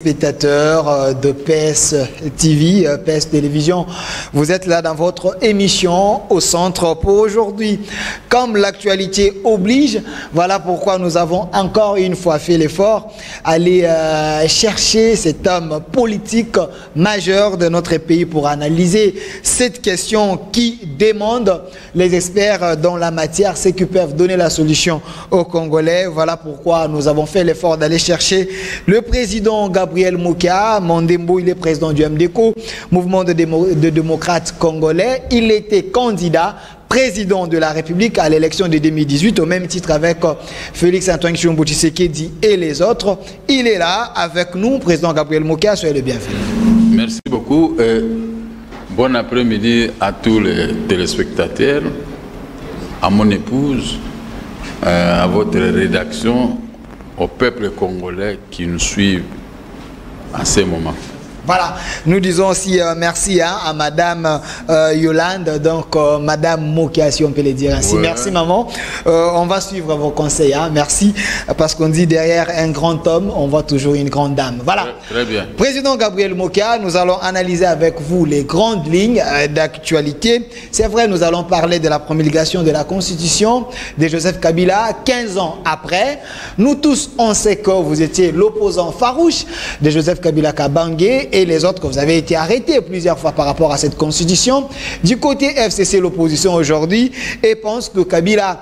Spectateurs de PS TV, PS Télévision, vous êtes là dans votre émission au centre pour aujourd'hui. Comme l'actualité oblige, voilà pourquoi nous avons encore une fois fait l'effort d'aller chercher cet homme politique majeur de notre pays pour analyser cette question qui demande les experts dans la matière, ceux qui peuvent donner la solution aux Congolais. Voilà pourquoi nous avons fait l'effort d'aller chercher le président Gabriel Mokia. Mondembo, il est président du MDCO, mouvement de démocrates congolais. Il était candidat président de la République à l'élection de 2018 au même titre avec Félix Antoine Tshilombo Tshisekedi et les autres. Il est là avec nous, président Gabriel Mokia, soyez le bienvenu. Merci beaucoup. Bon après-midi à tous les téléspectateurs, à mon épouse, à votre rédaction, au peuple congolais qui nous suit à ces moments. Voilà, nous disons aussi merci à Madame Yolande, donc Madame Mokia, si on peut le dire ainsi. Ouais. Merci maman, on va suivre vos conseils, hein. Merci, parce qu'on dit derrière un grand homme, on voit toujours une grande dame. Voilà, très bien. Président Gabriel Mokia, nous allons analyser avec vous les grandes lignes d'actualité. C'est vrai, nous allons parler de la promulgation de la Constitution de Joseph Kabila 15 ans après. Nous tous, on sait que vous étiez l'opposant farouche de Joseph Kabila Kabange et les autres que vous avez été arrêtés plusieurs fois par rapport à cette constitution. Du côté FCC, l'opposition aujourd'hui, et pense que Kabila,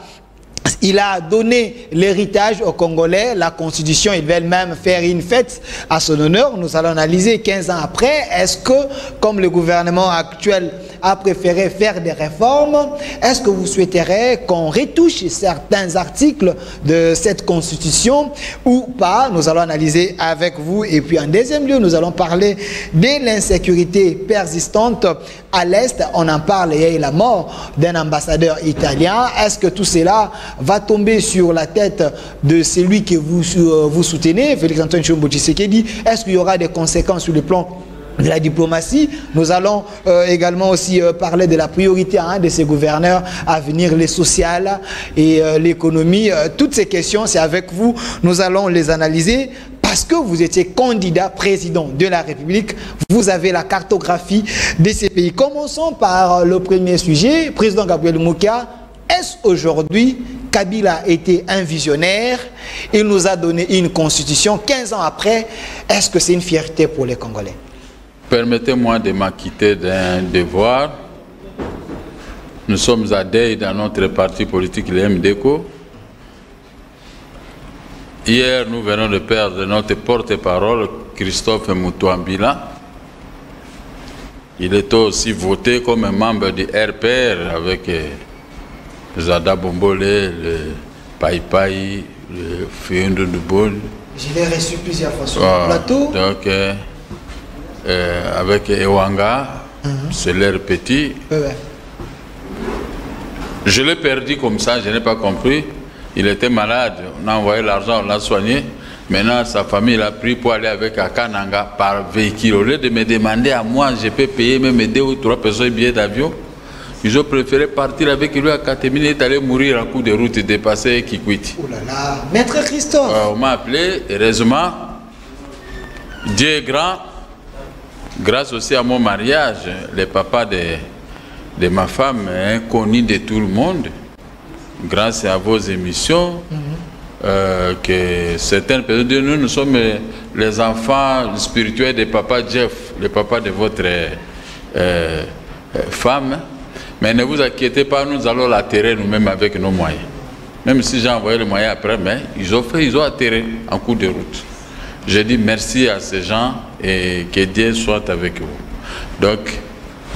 il a donné l'héritage aux Congolais, la Constitution, ils veulent même faire une fête à son honneur. Nous allons analyser 15 ans après, est-ce que, comme le gouvernement actuel a préféré faire des réformes, est-ce que vous souhaiterez qu'on retouche certains articles de cette Constitution ou pas? Nous allons analyser avec vous. Et puis en deuxième lieu, nous allons parler de l'insécurité persistante à l'Est. On en parle, il y a eu la mort d'un ambassadeur italien. Est-ce que tout cela va tomber sur la tête de celui que vous soutenez, Félix Antoine Tshilombo Tshisekedi? Est-ce qu'il y aura des conséquences sur le plan de la diplomatie? Nous allons également aussi parler de la priorité de ces gouverneurs à venir, les sociales et l'économie. Toutes ces questions, c'est avec vous, nous allons les analyser. Parce que vous étiez candidat président de la République, vous avez la cartographie de ces pays. Commençons par le premier sujet. Président Gabriel Mokia, est-ce aujourd'hui Kabila était un visionnaire? Il nous a donné une constitution 15 ans après. Est-ce que c'est une fierté pour les Congolais? Permettez-moi de m'acquitter d'un devoir. Nous sommes à deuil dans notre parti politique, le MDCO. Hier, nous venons de perdre notre porte-parole, Christophe Mutwambila. Il était aussi voté comme un membre du RPR avec Zada Bombole, le Pai Pai, le Fiondo Dubol. Je l'ai reçu plusieurs fois sur le plateau. Donc, avec Ewanga, c'est leur petit. Je l'ai perdu comme ça, je n'ai pas compris. Il était malade, on a envoyé l'argent, on l'a soigné. Maintenant, sa famille l'a pris pour aller avec Akananga par véhicule. Au lieu de me demander à moi, je peux payer même 2 ou 3 personnes billets d'avion. Ils ont préféré partir avec lui à Katemine et aller mourir en coup de route et dépasser Kikwiti. Oh là là, Maître Christophe. On m'a appelé, heureusement, Dieu est grand. Grâce aussi à mon mariage, le papa de ma femme est connu de tout le monde. Grâce à vos émissions, que certaines personnes disent, nous sommes les enfants spirituels de papa Jeff, le papa de votre femme. Mais ne vous inquiétez pas, nous allons l'atterrir nous-mêmes avec nos moyens. Même si j'ai envoyé les moyens après, mais ils ont atterri en cours de route. Je dis merci à ces gens et que Dieu soit avec vous. Donc,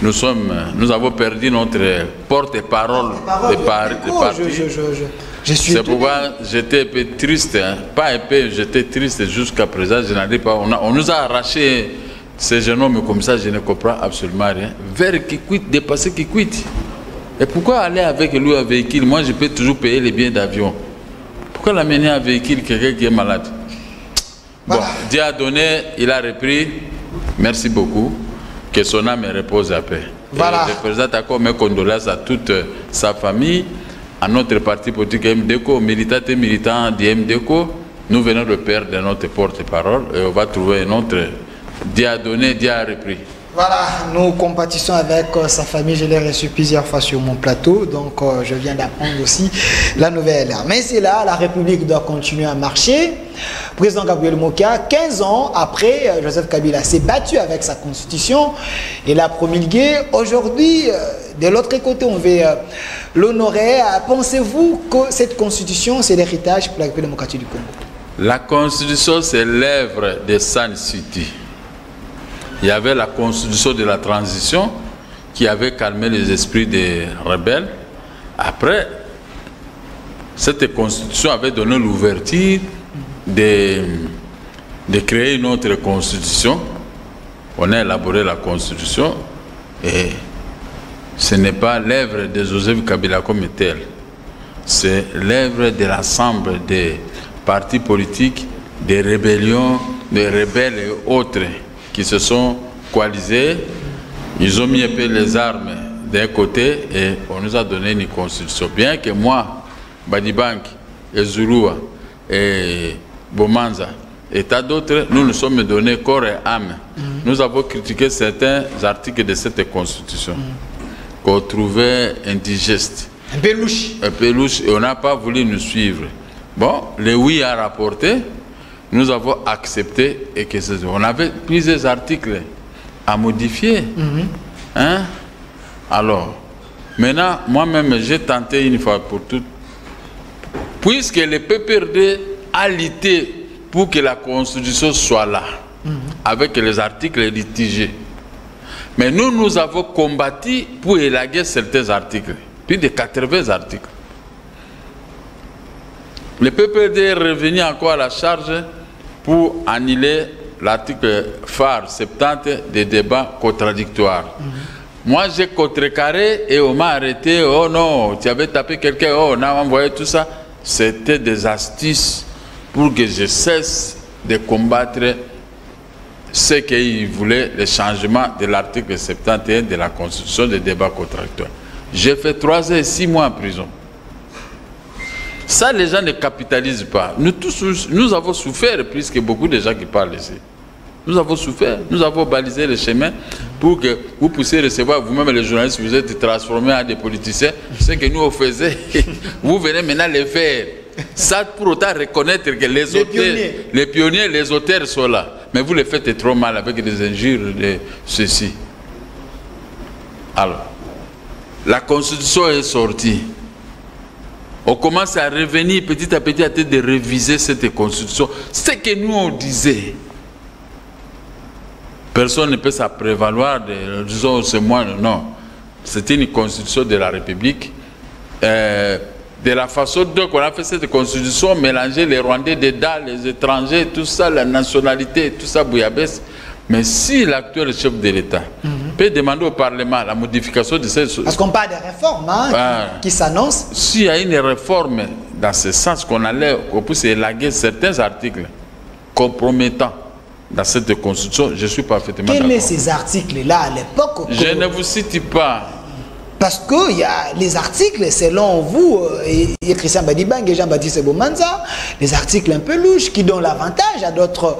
nous avons perdu notre porte-parole de parti. C'est pourquoi j'étais un peu triste, hein. Pas un peu, j'étais triste jusqu'à présent. Je n'arrive pas. On nous a arraché ces jeunes hommes comme ça, je ne comprends absolument rien. Vers Kikwiti, dépasser Kikwiti. Et pourquoi aller avec lui en véhicule? Moi, je peux toujours payer les billets d'avion. Pourquoi l'amener en véhicule quelqu'un qui est malade? Bon, Dieu a donné, il a repris. Merci beaucoup. Que son âme repose à paix. Voilà. Je présente encore mes condoléances à toute sa famille, à notre parti politique MDCO, aux militants du MDCO, nous venons de perdre notre porte-parole et on va trouver un autre. Dieu a donné, Dieu a repris. Voilà, nous compatissons avec sa famille. Je l'ai reçu plusieurs fois sur mon plateau, donc je viens d'apprendre aussi la nouvelle. Mais c'est là, la République doit continuer à marcher. Président Gabriel Mokia, 15 ans après, Joseph Kabila s'est battu avec sa constitution et l'a promulguée. Aujourd'hui, de l'autre côté, on veut l'honorer. Pensez-vous que cette constitution, c'est l'héritage pour la République démocratique du Congo? La constitution, c'est l'œuvre de Sun City. Il y avait la constitution de la transition qui avait calmé les esprits des rebelles. Après, cette constitution avait donné l'ouverture de créer une autre constitution. On a élaboré la constitution et ce n'est pas l'œuvre de Joseph Kabila comme tel. C'est l'œuvre de l'ensemble des partis politiques, des rébellions, des rebelles et autres qui se sont coalisés. Ils ont mis un peu les armes d'un côté et on nous a donné une constitution. Bien que moi, Badibank, et Zouloua, et Bomanza, et tant d'autres, nous nous sommes donnés corps et âme. Nous avons critiqué certains articles de cette constitution qu'on trouvait indigestes. Un peu louche. Un peu louche et on n'a pas voulu nous suivre. Bon, le oui a rapporté. Nous avons accepté et que on avait plusieurs articles à modifier. Hein? Alors, maintenant, moi-même, j'ai tenté une fois pour toutes, puisque le PPRD a lutté pour que la Constitution soit là, avec les articles litigés. Mais nous, nous avons combattu pour élaguer certains articles, plus de 80 articles. Le PPRD est revenu encore à la charge pour annuler l'article phare 70 des débats contradictoires. Moi, j'ai contrecarré et on m'a arrêté. Oh non, tu avais tapé quelqu'un, oh, on a envoyé tout ça. C'était des astuces pour que je cesse de combattre ce qu'ils voulaient, le changement de l'article 71 de la Constitution des débats contradictoires. J'ai fait 3 ans et 6 mois en prison. Ça, les gens ne capitalisent pas. Nous tous, nous avons souffert, puisque beaucoup de gens qui parlent ici. Nous avons souffert, nous avons balisé le chemin pour que vous puissiez recevoir, vous-même les journalistes, vous êtes transformés en des politiciens. Ce que nous on faisait, vous venez maintenant le faire. Ça, pour autant reconnaître que les pionniers, les auteurs sont là. Mais vous le faites trop mal avec des injures de ceci. Alors, la Constitution est sortie. On commence à revenir petit à petit à tête de réviser cette constitution. Ce que nous on disait, personne ne peut s'en prévaloir de disons c'est moi, non. C'était une constitution de la République. De la façon dont on a fait cette constitution, mélanger les Rwandais dedans, les étrangers, tout ça, la nationalité, tout ça, bouillabaisse. Mais si l'actuel chef de l'État peut demander au Parlement la modification de cette... Parce qu'on parle de réformes qui s'annoncent. S'il y a une réforme dans ce sens qu'on puisse élaguer certains articles compromettants dans cette constitution, je suis parfaitement d'accord. Quels sont ces articles-là à l'époque? Je ne vous cite pas. Parce qu'il y a les articles, selon vous, et Christian Badibang et Jean-Baptiste Bomanza, les articles un peu louches qui donnent l'avantage à d'autres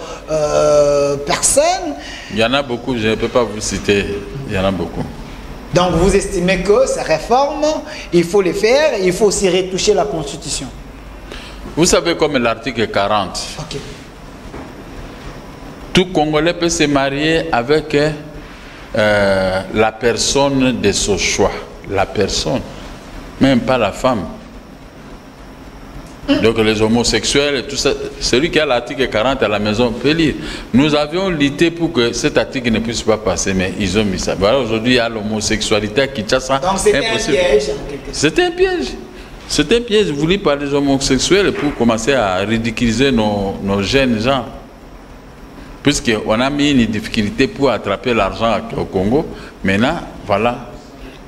personnes. Il y en a beaucoup, je ne peux pas vous citer, il y en a beaucoup. Donc vous estimez que ces réformes, il faut les faire, il faut aussi retoucher la Constitution. Vous savez comme l'article 40. Okay. Tout Congolais peut se marier avec la personne de son choix. La personne, même pas la femme. Donc les homosexuels et tout ça, celui qui a l'article 40 à la maison peut lire. Nous avions lutté pour que cet article ne puisse pas passer, mais ils ont mis ça. Voilà, aujourd'hui il y a l'homosexualité qui tient ça. Donc c'était un piège. C'était un piège. C'était un piège voulu par les homosexuels pour commencer à ridiculiser nos jeunes gens. Puisqu'on a mis une difficulté pour attraper l'argent au Congo, maintenant, voilà,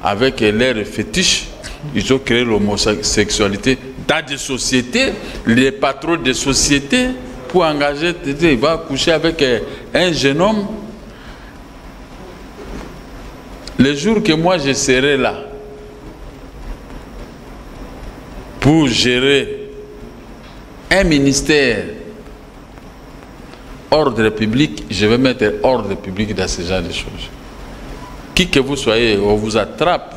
avec leurs fétiches, ils ont créé l'homosexualité dans des sociétés, les patrons des sociétés, pour engager, il va coucher avec un jeune homme. Le jour que moi je serai là, pour gérer un ministère ordre public, je vais mettre ordre public dans ce genre de choses. Qui que vous soyez, on vous attrape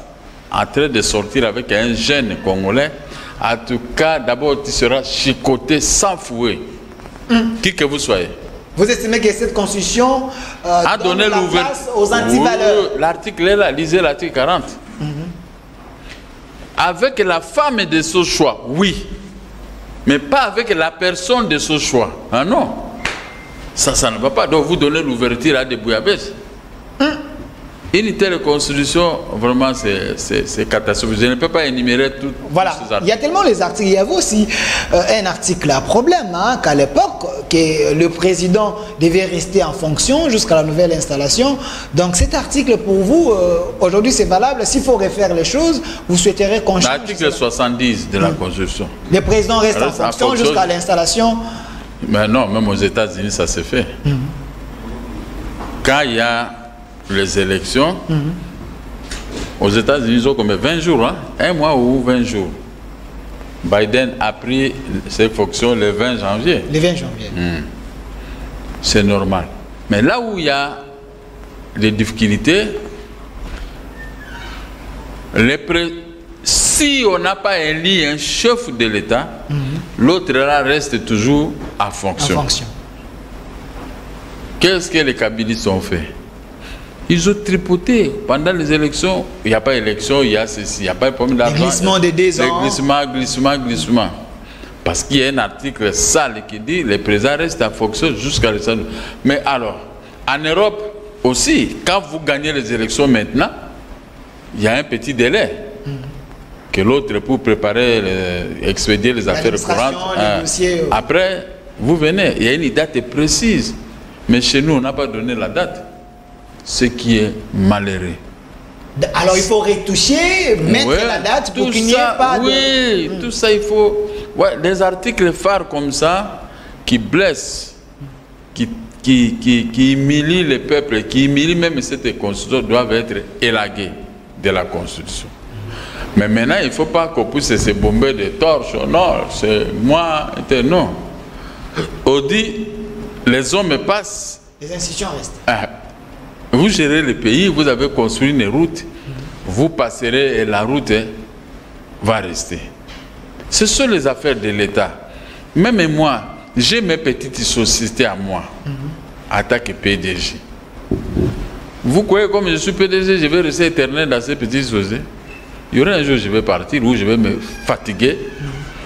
en train de sortir avec un jeune Congolais, en tout cas, d'abord, tu seras chicoté sans fouet. Qui que vous soyez. Vous estimez que cette constitution a donné la place aux antivaleurs? Oui, l'article est là, lisez l'article 40. Avec la femme de ce choix, oui. Mais pas avec la personne de ce choix. Ah non. Ça ne va pas. Donc vous donnez l'ouverture à des bouillabaisse. Une telle constitution, vraiment, c'est catastrophique. Je ne peux pas énumérer tout. Voilà, il y a tellement les articles. Il y avait aussi un article à problème, hein, qu'à l'époque, que le président devait rester en fonction jusqu'à la nouvelle installation. Donc cet article, pour vous, aujourd'hui, c'est valable. S'il faut refaire les choses, vous souhaiterez qu'on change. L'article 70 de la Constitution. Le président reste en fonction jusqu'à l'installation. Mais non, même aux États-Unis, ça se fait. Quand il y a les élections, aux États-Unis, ils ont comme 20 jours, hein, un mois ou 20 jours. Biden a pris ses fonctions le 20 janvier. Le 20 janvier. C'est normal. Mais là où il y a des difficultés, si on n'a pas élu un chef de l'État, l'autre là reste toujours en fonction. Qu'est-ce que les kabylistes ont fait? Ils ont tripoté pendant les élections. Il n'y a pas d'élection, il y a ceci, il n'y a pas de problème d'argent. Glissement de 2 ans. Glissement. Parce qu'il y a un article sale qui dit que les présidents restent en fonction jusqu'à l'élection. Mais alors, en Europe aussi, quand vous gagnez les élections maintenant, il y a un petit délai que l'autre pour préparer, expédier les affaires courantes. Après, vous venez, il y a une date précise. Mais chez nous, on n'a pas donné la date. Ce qui est malheureux. Alors il faut retoucher, mettre la date pour qu'il n'y ait pas de... Oui, tout ça il faut... Ouais, des articles phares comme ça, qui blessent, qui humilient le peuple, qui humilient même cette constitution, doivent être élagués de la constitution. Mais maintenant, il ne faut pas qu'on puisse se bomber de torches. Non, c'est moi, non. On dit, les hommes passent. Les institutions restent. Vous gérez le pays, vous avez construit une route, vous passerez et la route va rester. Ce sont les affaires de l'État. Même moi, j'ai mes petites sociétés à moi, en tant que PDG. Vous croyez comme je suis PDG, je vais rester éternel dans ces petites sociétés? Il y aura un jour où je vais partir, où je vais me fatiguer.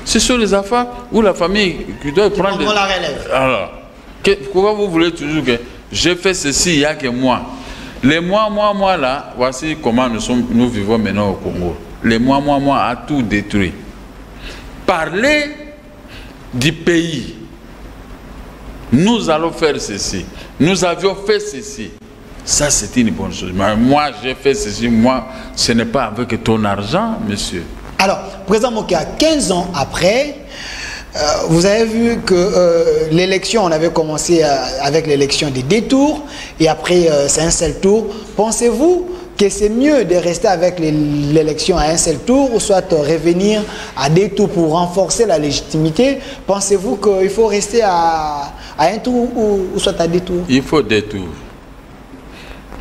Ce sont les affaires où la famille qui doit prendre... la relève. Alors, pourquoi vous voulez toujours que j'ai fait ceci, il n'y a que moi? Les moi là, voici comment nous vivons maintenant au Congo. Les moi a tout détruit. Parler du pays. Nous allons faire ceci. Nous avions fait ceci. Ça, c'est une bonne chose. Mais moi, j'ai fait ceci. Moi, ce n'est pas avec ton argent, monsieur. Alors, président Mokia, 15 ans après, vous avez vu que l'élection, on avait commencé avec l'élection des 2 tours, et après c'est un seul tour. Pensez-vous que c'est mieux de rester avec l'élection à un seul tour, ou soit revenir à 2 tours pour renforcer la légitimité? Pensez-vous qu'il faut rester à un tour ou soit à 2 tours? Il faut 2 tours.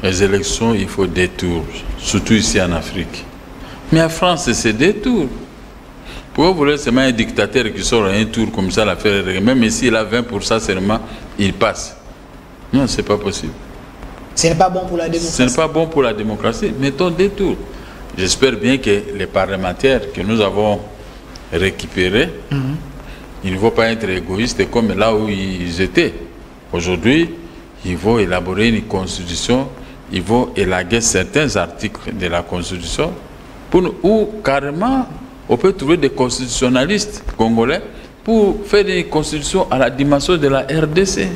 Les élections, il faut 2 tours, surtout ici en Afrique. Mais en France, c'est 2 tours. Pourquoi vous voulez seulement un dictateur qui sort à un tour comme ça, l'affaire, même s'il a 20% seulement, il passe? Non, ce n'est pas possible. Ce n'est pas bon pour la démocratie. Ce n'est pas bon pour la démocratie. Mettons 2 tours. J'espère bien que les parlementaires que nous avons récupérés, ils ne vont pas être égoïstes comme là où ils étaient. Aujourd'hui, ils vont élaborer une constitution, ils vont élaguer certains articles de la constitution, ou carrément, on peut trouver des constitutionnalistes congolais pour faire une constitution à la dimension de la RDC.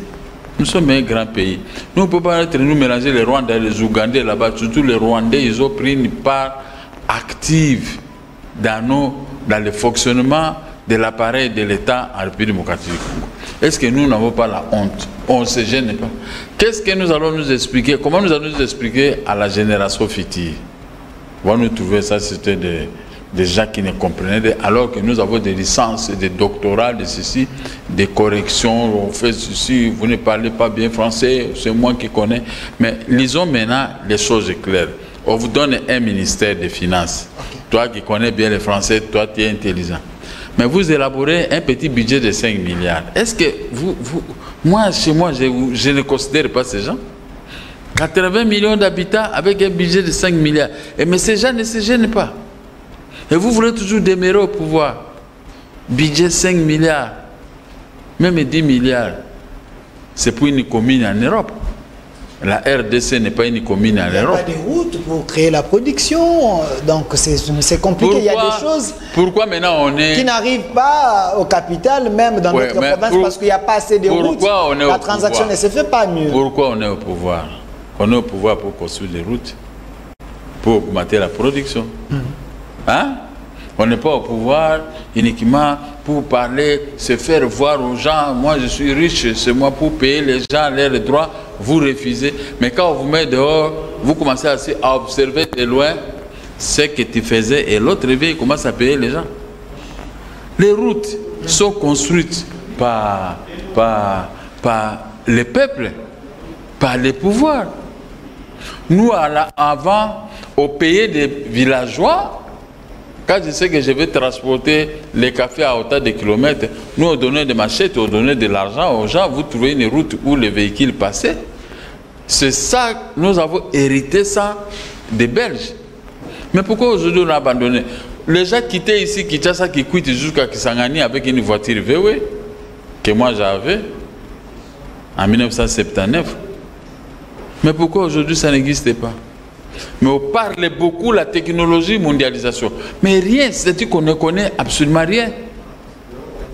Nous sommes un grand pays. Nous ne pouvons pas nous mélanger les Rwandais et les Ougandais là-bas. Surtout les Rwandais, ils ont pris une part active dans le fonctionnement de l'appareil de l'État en République démocratique du Congo. Est-ce que nous n'avons pas la honte? On ne se gêne pas. Qu'est-ce que nous allons nous expliquer? Comment nous allons nous expliquer à la génération future? On va nous trouver ça, c'était des gens qui ne comprenaient, alors que nous avons des licences, des doctorats, de ceci, des corrections, on fait ceci, vous ne parlez pas bien français, c'est moi qui connais. Mais lisons maintenant les choses claires. On vous donne un ministère des Finances. Okay. Toi qui connais bien le français, toi tu es intelligent. Mais vous élaborez un petit budget de 5 milliards. Est-ce que moi, chez moi, je ne considère pas ces gens? 80 millions d'habitants avec un budget de 5 milliards. Mais ces gens ne se gênent pas. Et vous voulez toujours demeurer au pouvoir. Budget 5 milliards, même 10 milliards. C'est pour une commune en Europe. La RDC n'est pas une commune en Europe. Il n'y a pas de routes pour créer la production. Donc c'est compliqué. Il y a des choses qui n'arrivent pas aux capitales, même dans notre province, parce qu'il n'y a pas assez de routes. La transaction ne se fait pas mieux. Pourquoi on est au pouvoir? On est au pouvoir pour construire des routes, pour augmenter la production. Hein? On n'est pas au pouvoir uniquement pour parler, se faire voir aux gens. Moi, je suis riche, c'est moi pour payer les gens leurs droits. Vous refusez. Mais quand on vous met dehors, vous commencez à observer de loin ce que tu faisais et l'autre vient, il commence à payer les gens. Les routes sont construites par les peuples, par les pouvoirs. Nous, avant, au pays des villageois, quand je sais que je vais transporter les cafés à autant de kilomètres, nous on donnait des machettes, on donnait de l'argent aux gens, vous trouvez une route où les véhicules passaient. C'est ça, nous avons hérité ça des Belges. Mais pourquoi aujourd'hui on a abandonné? Les gens quittaient ici, Kinshasa, qui quittent jusqu'à Kisangani avec une voiture VW, que moi j'avais, en 1979. Mais pourquoi aujourd'hui ça n'existe pas? Mais on parle beaucoup de la technologie, mondialisation. Mais rien, c'est-à-dire qu'on ne connaît absolument rien.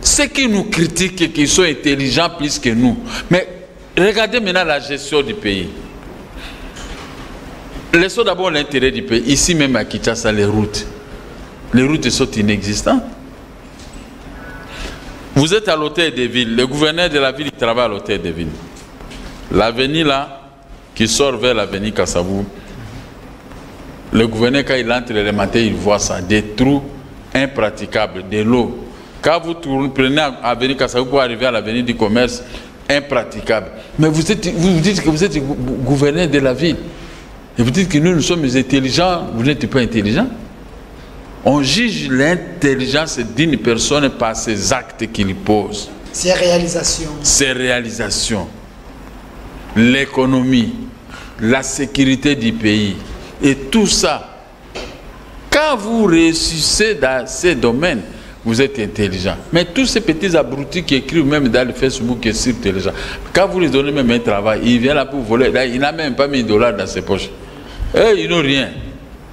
Ceux qui nous critiquent, qui sont intelligents plus que nous. Mais regardez maintenant la gestion du pays. Laissons d'abord l'intérêt du pays. Ici même à Kinshasa, les routes. Les routes sont inexistantes. Vous êtes à l'hôtel des villes. Le gouverneur de la ville travaille à l'hôtel des villes. L'avenue là, qui sort vers l'avenue Kassabou, le gouverneur, quand il entre le matin, il voit ça, des trous impraticables, de l'eau. Quand vous prenez l'avenue Kassabou pour arriver à l'avenue du commerce, impraticable. Mais vous dites que vous êtes gouverneur de la ville. Et vous dites que nous sommes intelligents, vous n'êtes pas intelligents. On juge l'intelligence d'une personne par ses actes qu'il pose. Ses réalisations. Ses réalisations. L'économie, la sécurité du pays. Et tout ça, quand vous réussissez dans ces domaines, vous êtes intelligent. Mais tous ces petits abrutis qui écrivent même dans le Facebook et sur Télévision, quand vous les donnez même un travail, ils viennent là pour voler. Là, il n'a même pas mis $1 dans ses poches. Et ils n'ont rien.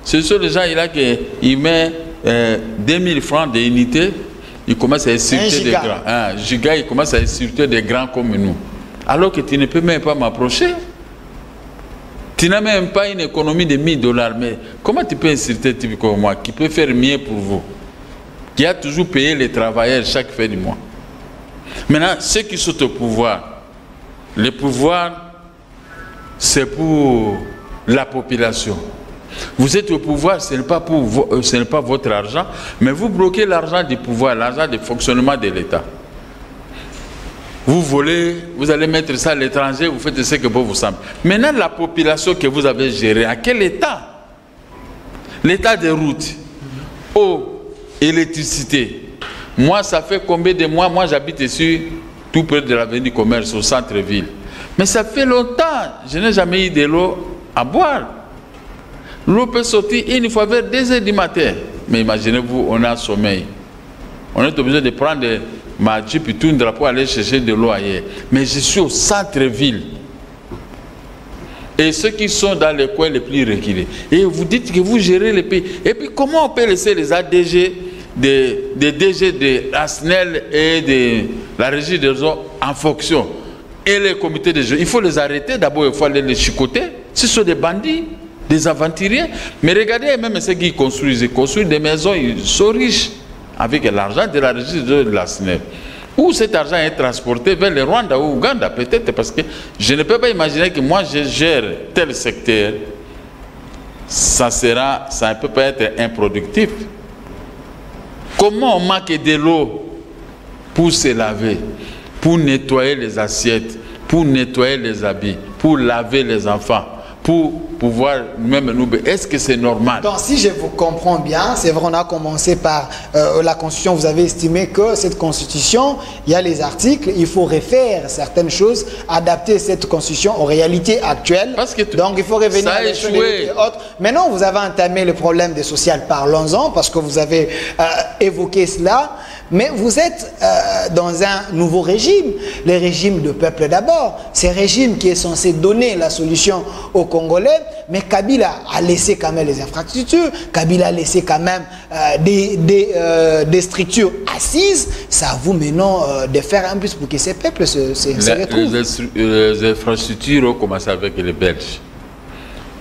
Ce sont les gens là qui mettent 2000 francs d'unité, ils commencent à insulter des grands. Un giga, ils commencent à insulter des grands comme nous. Alors que tu ne peux même pas m'approcher. Tu n'as même pas une économie de $1000. Mais comment tu peux insulter un type comme moi qui peut faire mieux pour vous? Qui a toujours payé les travailleurs chaque fin du mois. Maintenant, ceux qui sont au pouvoir, le pouvoir, c'est pour la population. Vous êtes au pouvoir, ce n'est pas votre argent, mais vous bloquez l'argent du pouvoir, l'argent du fonctionnement de l'État. Vous volez, vous allez mettre ça à l'étranger, vous faites ce que bon vous semble. Maintenant, la population que vous avez gérée, à quel état? L'état des routes, eau, électricité. Moi, ça fait combien de mois? Moi, j'habite ici, tout près de l'avenue du commerce, au centre-ville. Mais ça fait longtemps, je n'ai jamais eu de l'eau à boire. L'eau peut sortir une fois vers 2 h du matin. Mais imaginez-vous, on a sommeil. On est obligé de prendre ma jeep et tout un drapeau pour aller chercher de l'eau ailleurs. Mais je suis au centre-ville. Et ceux qui sont dans les coins les plus reculés. Et vous dites que vous gérez le pays. Et puis comment on peut laisser les ADG, des DG de la SNEL et de la régie des eaux en fonction? Et les comités de jeu, il faut les arrêter. D'abord, il faut aller les chicoter. Ce sont des bandits, des aventuriers. Mais regardez même ceux qui construisent. Ils construisent des maisons, ils sont riches avec l'argent de la régie de la SNEL. Où cet argent est transporté vers le Rwanda ou Ouganda, peut-être, parce que je ne peux pas imaginer que moi je gère tel secteur, ça ne peut pas être improductif. Comment on manque de l'eau pour se laver, pour nettoyer les assiettes, pour nettoyer les habits, pour laver les enfants, pour pouvoir même nous... Est-ce que c'est normal? Donc, si je vous comprends bien, c'est vrai, on a commencé par la Constitution. Vous avez estimé que cette Constitution, il y a les articles, il faut refaire certaines choses, adapter cette Constitution aux réalités actuelles. Parce que donc, il faut revenir à l'échoué. et autres. Maintenant, vous avez entamé le problème des sociales. Parlons-en, parce que vous avez évoqué cela. Mais vous êtes dans un nouveau régime, le régime de peuple d'abord. C'est un régime qui est censé donner la solution aux Congolais, mais Kabila a laissé quand même les infrastructures, Kabila a laissé quand même des structures assises. Ça à vous maintenant de faire un plus pour que ces peuples se retrouvent. Les infrastructures ont commencé avec les Belges.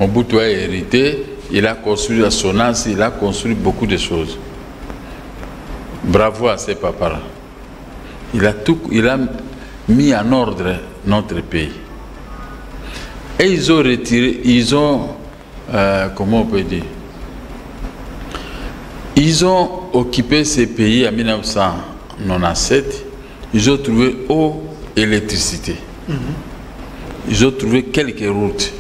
Mobutu a hérité, il a construit la SONAS, il a construit beaucoup de choses. Bravo à ces papas-là. Il a mis en ordre notre pays. Et ils ont retiré, comment on peut dire, ils ont occupé ces pays en 1997, ils ont trouvé eau et électricité. Ils ont trouvé quelques routes.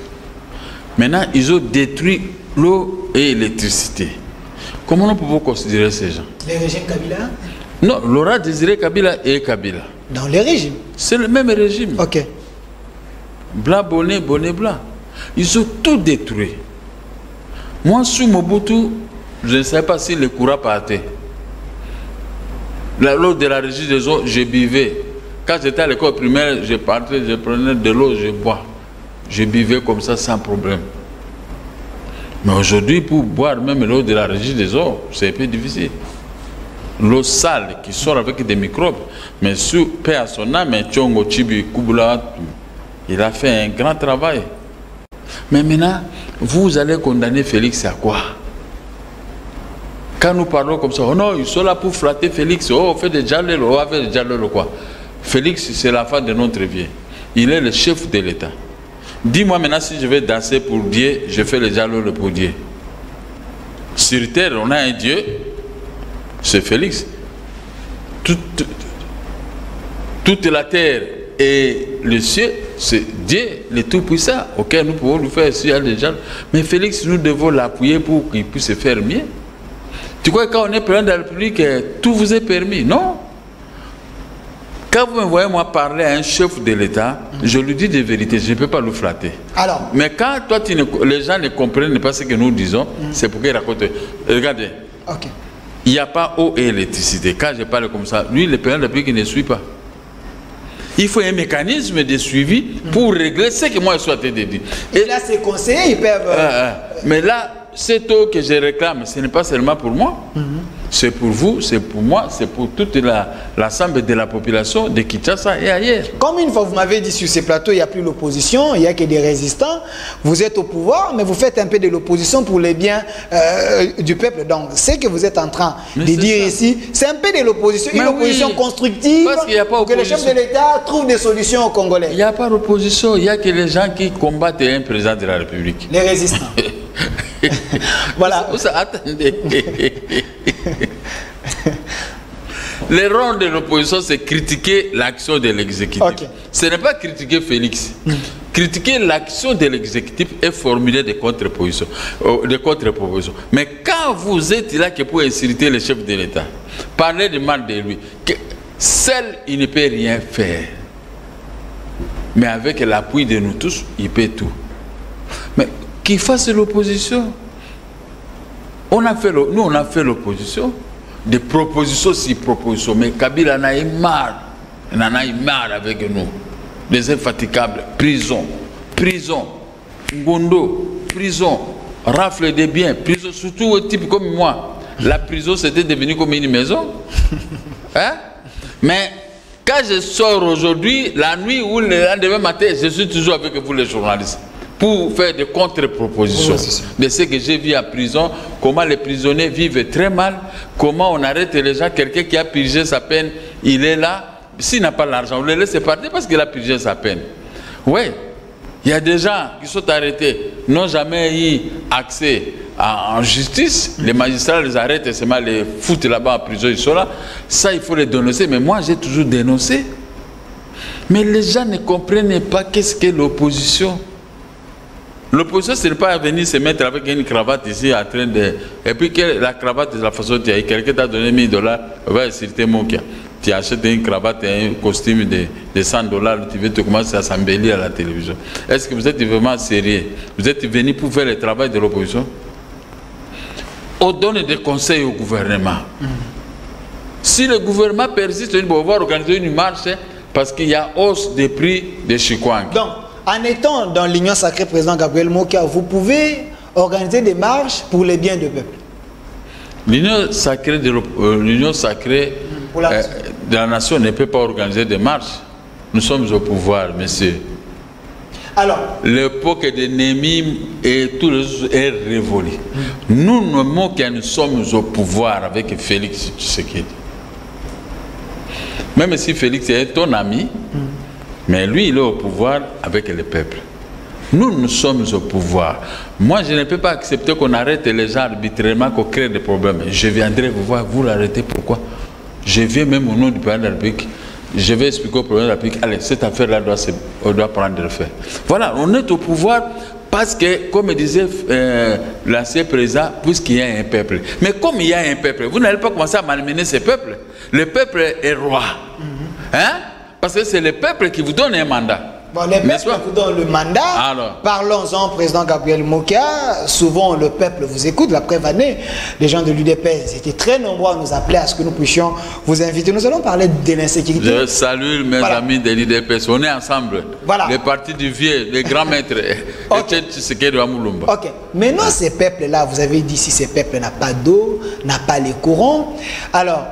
Maintenant, ils ont détruit l'eau et l'électricité. Comment nous pouvons considérer ces gens? Les régimes Kabila? Non, Laurent Désiré Kabila et Kabila. Dans les régimes? C'est le même régime. Ok. Blanc, bonnet, bonnet blanc. Ils ont tout détruit. Moi, sous Mobutu, je ne savais pas si le courant partait. Lors de la régie des eaux, je buvais. Quand j'étais à l'école primaire, je partais, je prenais de l'eau, je bois. Je buvais comme ça sans problème. Mais aujourd'hui, pour boire même l'eau de la régie des eaux, c'est un peu difficile. L'eau sale qui sort avec des microbes. Mais sous paix à son âme, Tchongo Chibi Kubula, il a fait un grand travail. Mais maintenant, vous allez condamner Félix à quoi? Quand nous parlons comme ça, oh non, ils sont là pour flatter Félix. Oh, on fait des jalles, on va faire des jalles quoi. Félix, c'est la fin de notre vie. Il est le chef de l'État. Dis-moi maintenant si je vais danser pour Dieu, je fais les jalles pour Dieu. Sur terre, on a un Dieu, c'est Félix. Toute la terre et le ciel, c'est Dieu, le Tout-Puissant, auquel nous pouvons nous faire aussi des jalles. Mais Félix, nous devons l'appuyer pour qu'il puisse se faire mieux. Tu crois que quand on est président de la République, tout vous est permis? Non. Quand vous me voyez moi parler à un chef de l'État, je lui dis des vérités, je ne peux pas le flatter. Alors, mais quand toi, les gens ne comprennent pas ce que nous disons, c'est pour qu'ils racontent. Regardez, il n'y a pas eau et électricité. Quand je parle comme ça, lui, le président de la République ne suit pas. Il faut un mécanisme de suivi pour régler ce que moi je suis en train de dire. Et là, ces conseillers, ils peuvent... mais là, cette eau que je réclame, ce n'est pas seulement pour moi. C'est pour vous, c'est pour moi, c'est pour toute l'ensemble de la population de Kinshasa et ailleurs. Comme une fois vous m'avez dit sur ces plateaux, il n'y a plus l'opposition, il n'y a que des résistants. Vous êtes au pouvoir, mais vous faites un peu de l'opposition pour les biens du peuple. Donc, ce que vous êtes en train de dire ici, c'est un peu de l'opposition, une opposition constructive, parce qu'il y a pas pour que le chef de l'État trouve des solutions aux Congolais. Il n'y a pas d'opposition, il n'y a que les gens qui combattent un président de la République. Les résistants. Voilà. Attendez. Le rôle de l'opposition, c'est critiquer l'action de l'exécutif. Ce n'est pas critiquer Félix. Critiquer l'action de l'exécutif et formuler des contre-propositions. Mais quand vous êtes là que pour insulter le chef de l'État, parler de mal de lui, seul il ne peut rien faire. Mais avec l'appui de nous tous, il peut tout. Mais qu'il fasse l'opposition. Nous, on a fait l'opposition, des propositions sur propositions, mais Kabila en a eu marre. Il en a eu marre avec nous. Des infatigables, prison, Ngondo, prison, rafle des biens, prison, surtout un type comme moi. La prison, c'était devenu comme une maison. Hein? Mais quand je sors aujourd'hui, la nuit ou le lendemain matin, je suis toujours avec vous les journalistes. Pour faire des contre-propositions de ce que j'ai vu en prison, comment les prisonniers vivent très mal, comment on arrête les gens, quelqu'un qui a purgé sa peine, il est là, s'il n'a pas l'argent, on le laisse partir parce qu'il a purgé sa peine. Oui, il y a des gens qui sont arrêtés, n'ont jamais eu accès en justice, les magistrats les arrêtent et seulement les foutent là-bas en prison, ils sont là. Ça, il faut les dénoncer. Mais moi, j'ai toujours dénoncé. Mais les gens ne comprennent pas qu'est-ce qu'est l'opposition. L'opposition, ce n'est pas à venir se mettre avec une cravate ici en train de... Et puis la cravate, de la façon dont tu as eu, quelqu'un t'a donné $1000, va insulter mon cas. Tu achètes une cravate et un costume de $100, tu veux te commencer à s'embellir à la télévision. Est-ce que vous êtes vraiment sérieux? Vous êtes venu pour faire le travail de l'opposition? On donne des conseils au gouvernement. Si le gouvernement persiste, on va organiser une marche parce qu'il y a hausse des prix des chikwang. Donc, en étant dans l'Union sacrée, président Gabriel Mokia, vous pouvez organiser des marches pour les biens du peuple. L'Union sacrée de la nation ne peut pas organiser des marches. Nous sommes au pouvoir, monsieur. Alors, l'époque de Némi et tout le est révolu. Nous, nous sommes au pouvoir avec Félix Tshisekedi. Même si Félix est ton ami, mais lui, il est au pouvoir avec le peuple. Nous, nous sommes au pouvoir. Moi, je ne peux pas accepter qu'on arrête les gens arbitrairement, qu'on crée des problèmes. Je viendrai vous voir, vous l'arrêtez, pourquoi? Je viens même au nom du président de la République. Je vais expliquer au président de la République, allez, cette affaire-là doit prendre le fait. Voilà, on est au pouvoir parce que, comme disait l'ancien président, puisqu'il y a un peuple. Mais comme il y a un peuple, vous n'allez pas commencer à malmener ce peuple. Le peuple est roi. Hein? Parce que c'est le peuple qui vous donne un mandat. Bon, le peuple vous donne le mandat. Parlons-en, président Gabriel Mokia. Souvent, le peuple vous écoute. La preuve année, les gens de l'UDPS étaient très nombreux à nous appeler à ce que nous puissions vous inviter. Nous allons parler de l'insécurité. Je salue mes amis de l'UDPS. On est ensemble. Voilà. Les partis du vieux, les grands maîtres. Ok. Maintenant, ces peuples-là, vous avez dit si ces peuples n'ont pas d'eau, n'ont pas les courants, alors,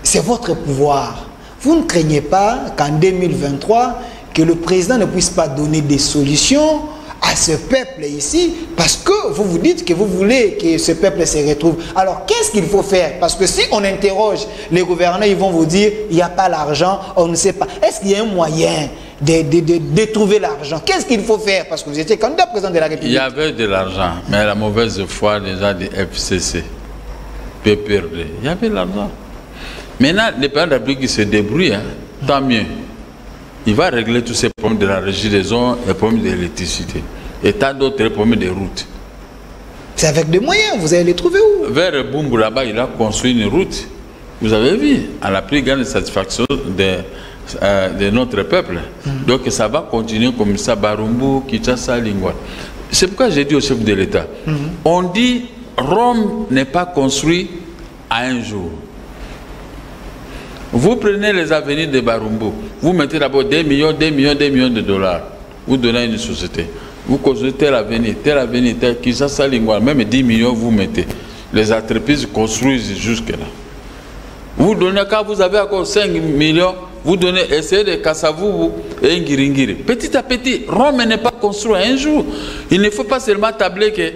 c'est votre pouvoir. Vous ne craignez pas qu'en 2023, que le président ne puisse pas donner des solutions à ce peuple ici, parce que vous vous dites que vous voulez que ce peuple se retrouve. Alors, qu'est-ce qu'il faut faire? Parce que si on interroge les gouverneurs, ils vont vous dire, il n'y a pas l'argent, on ne sait pas. Est-ce qu'il y a un moyen de trouver l'argent? Qu'est-ce qu'il faut faire? Parce que vous étiez candidat président de la République. Il y avait de l'argent, mais la mauvaise foi des gens du FCC, PPRD, il y avait de l'argent. Maintenant, le président de la République se débrouille, hein, tant mieux. Il va régler tous ces problèmes de la régie des eaux, les problèmes de l'électricité. Et tant d'autres problèmes de routes. C'est avec des moyens, vous allez les trouver où? Vers Bumbu, là-bas, il a construit une route. Vous avez vu, à la plus grande satisfaction de notre peuple. Donc ça va continuer comme ça, Barumbu, Kinshasa, Lingwa. C'est pourquoi j'ai dit au chef de l'État, on dit Rome n'est pas construit à un jour. Vous prenez les avenirs de Barumbu, vous mettez d'abord des millions de dollars. Vous donnez à une société. Vous construisez tel avenir, tel Kinshasa, Lingwa, même 10 millions vous mettez. Les entreprises construisent jusque-là. Vous donnez, quand vous avez encore 5 millions, vous donnez, essayez de Kassavou et Ngiringiri. Petit à petit, Rome n'est pas construit un jour. Il ne faut pas seulement tabler que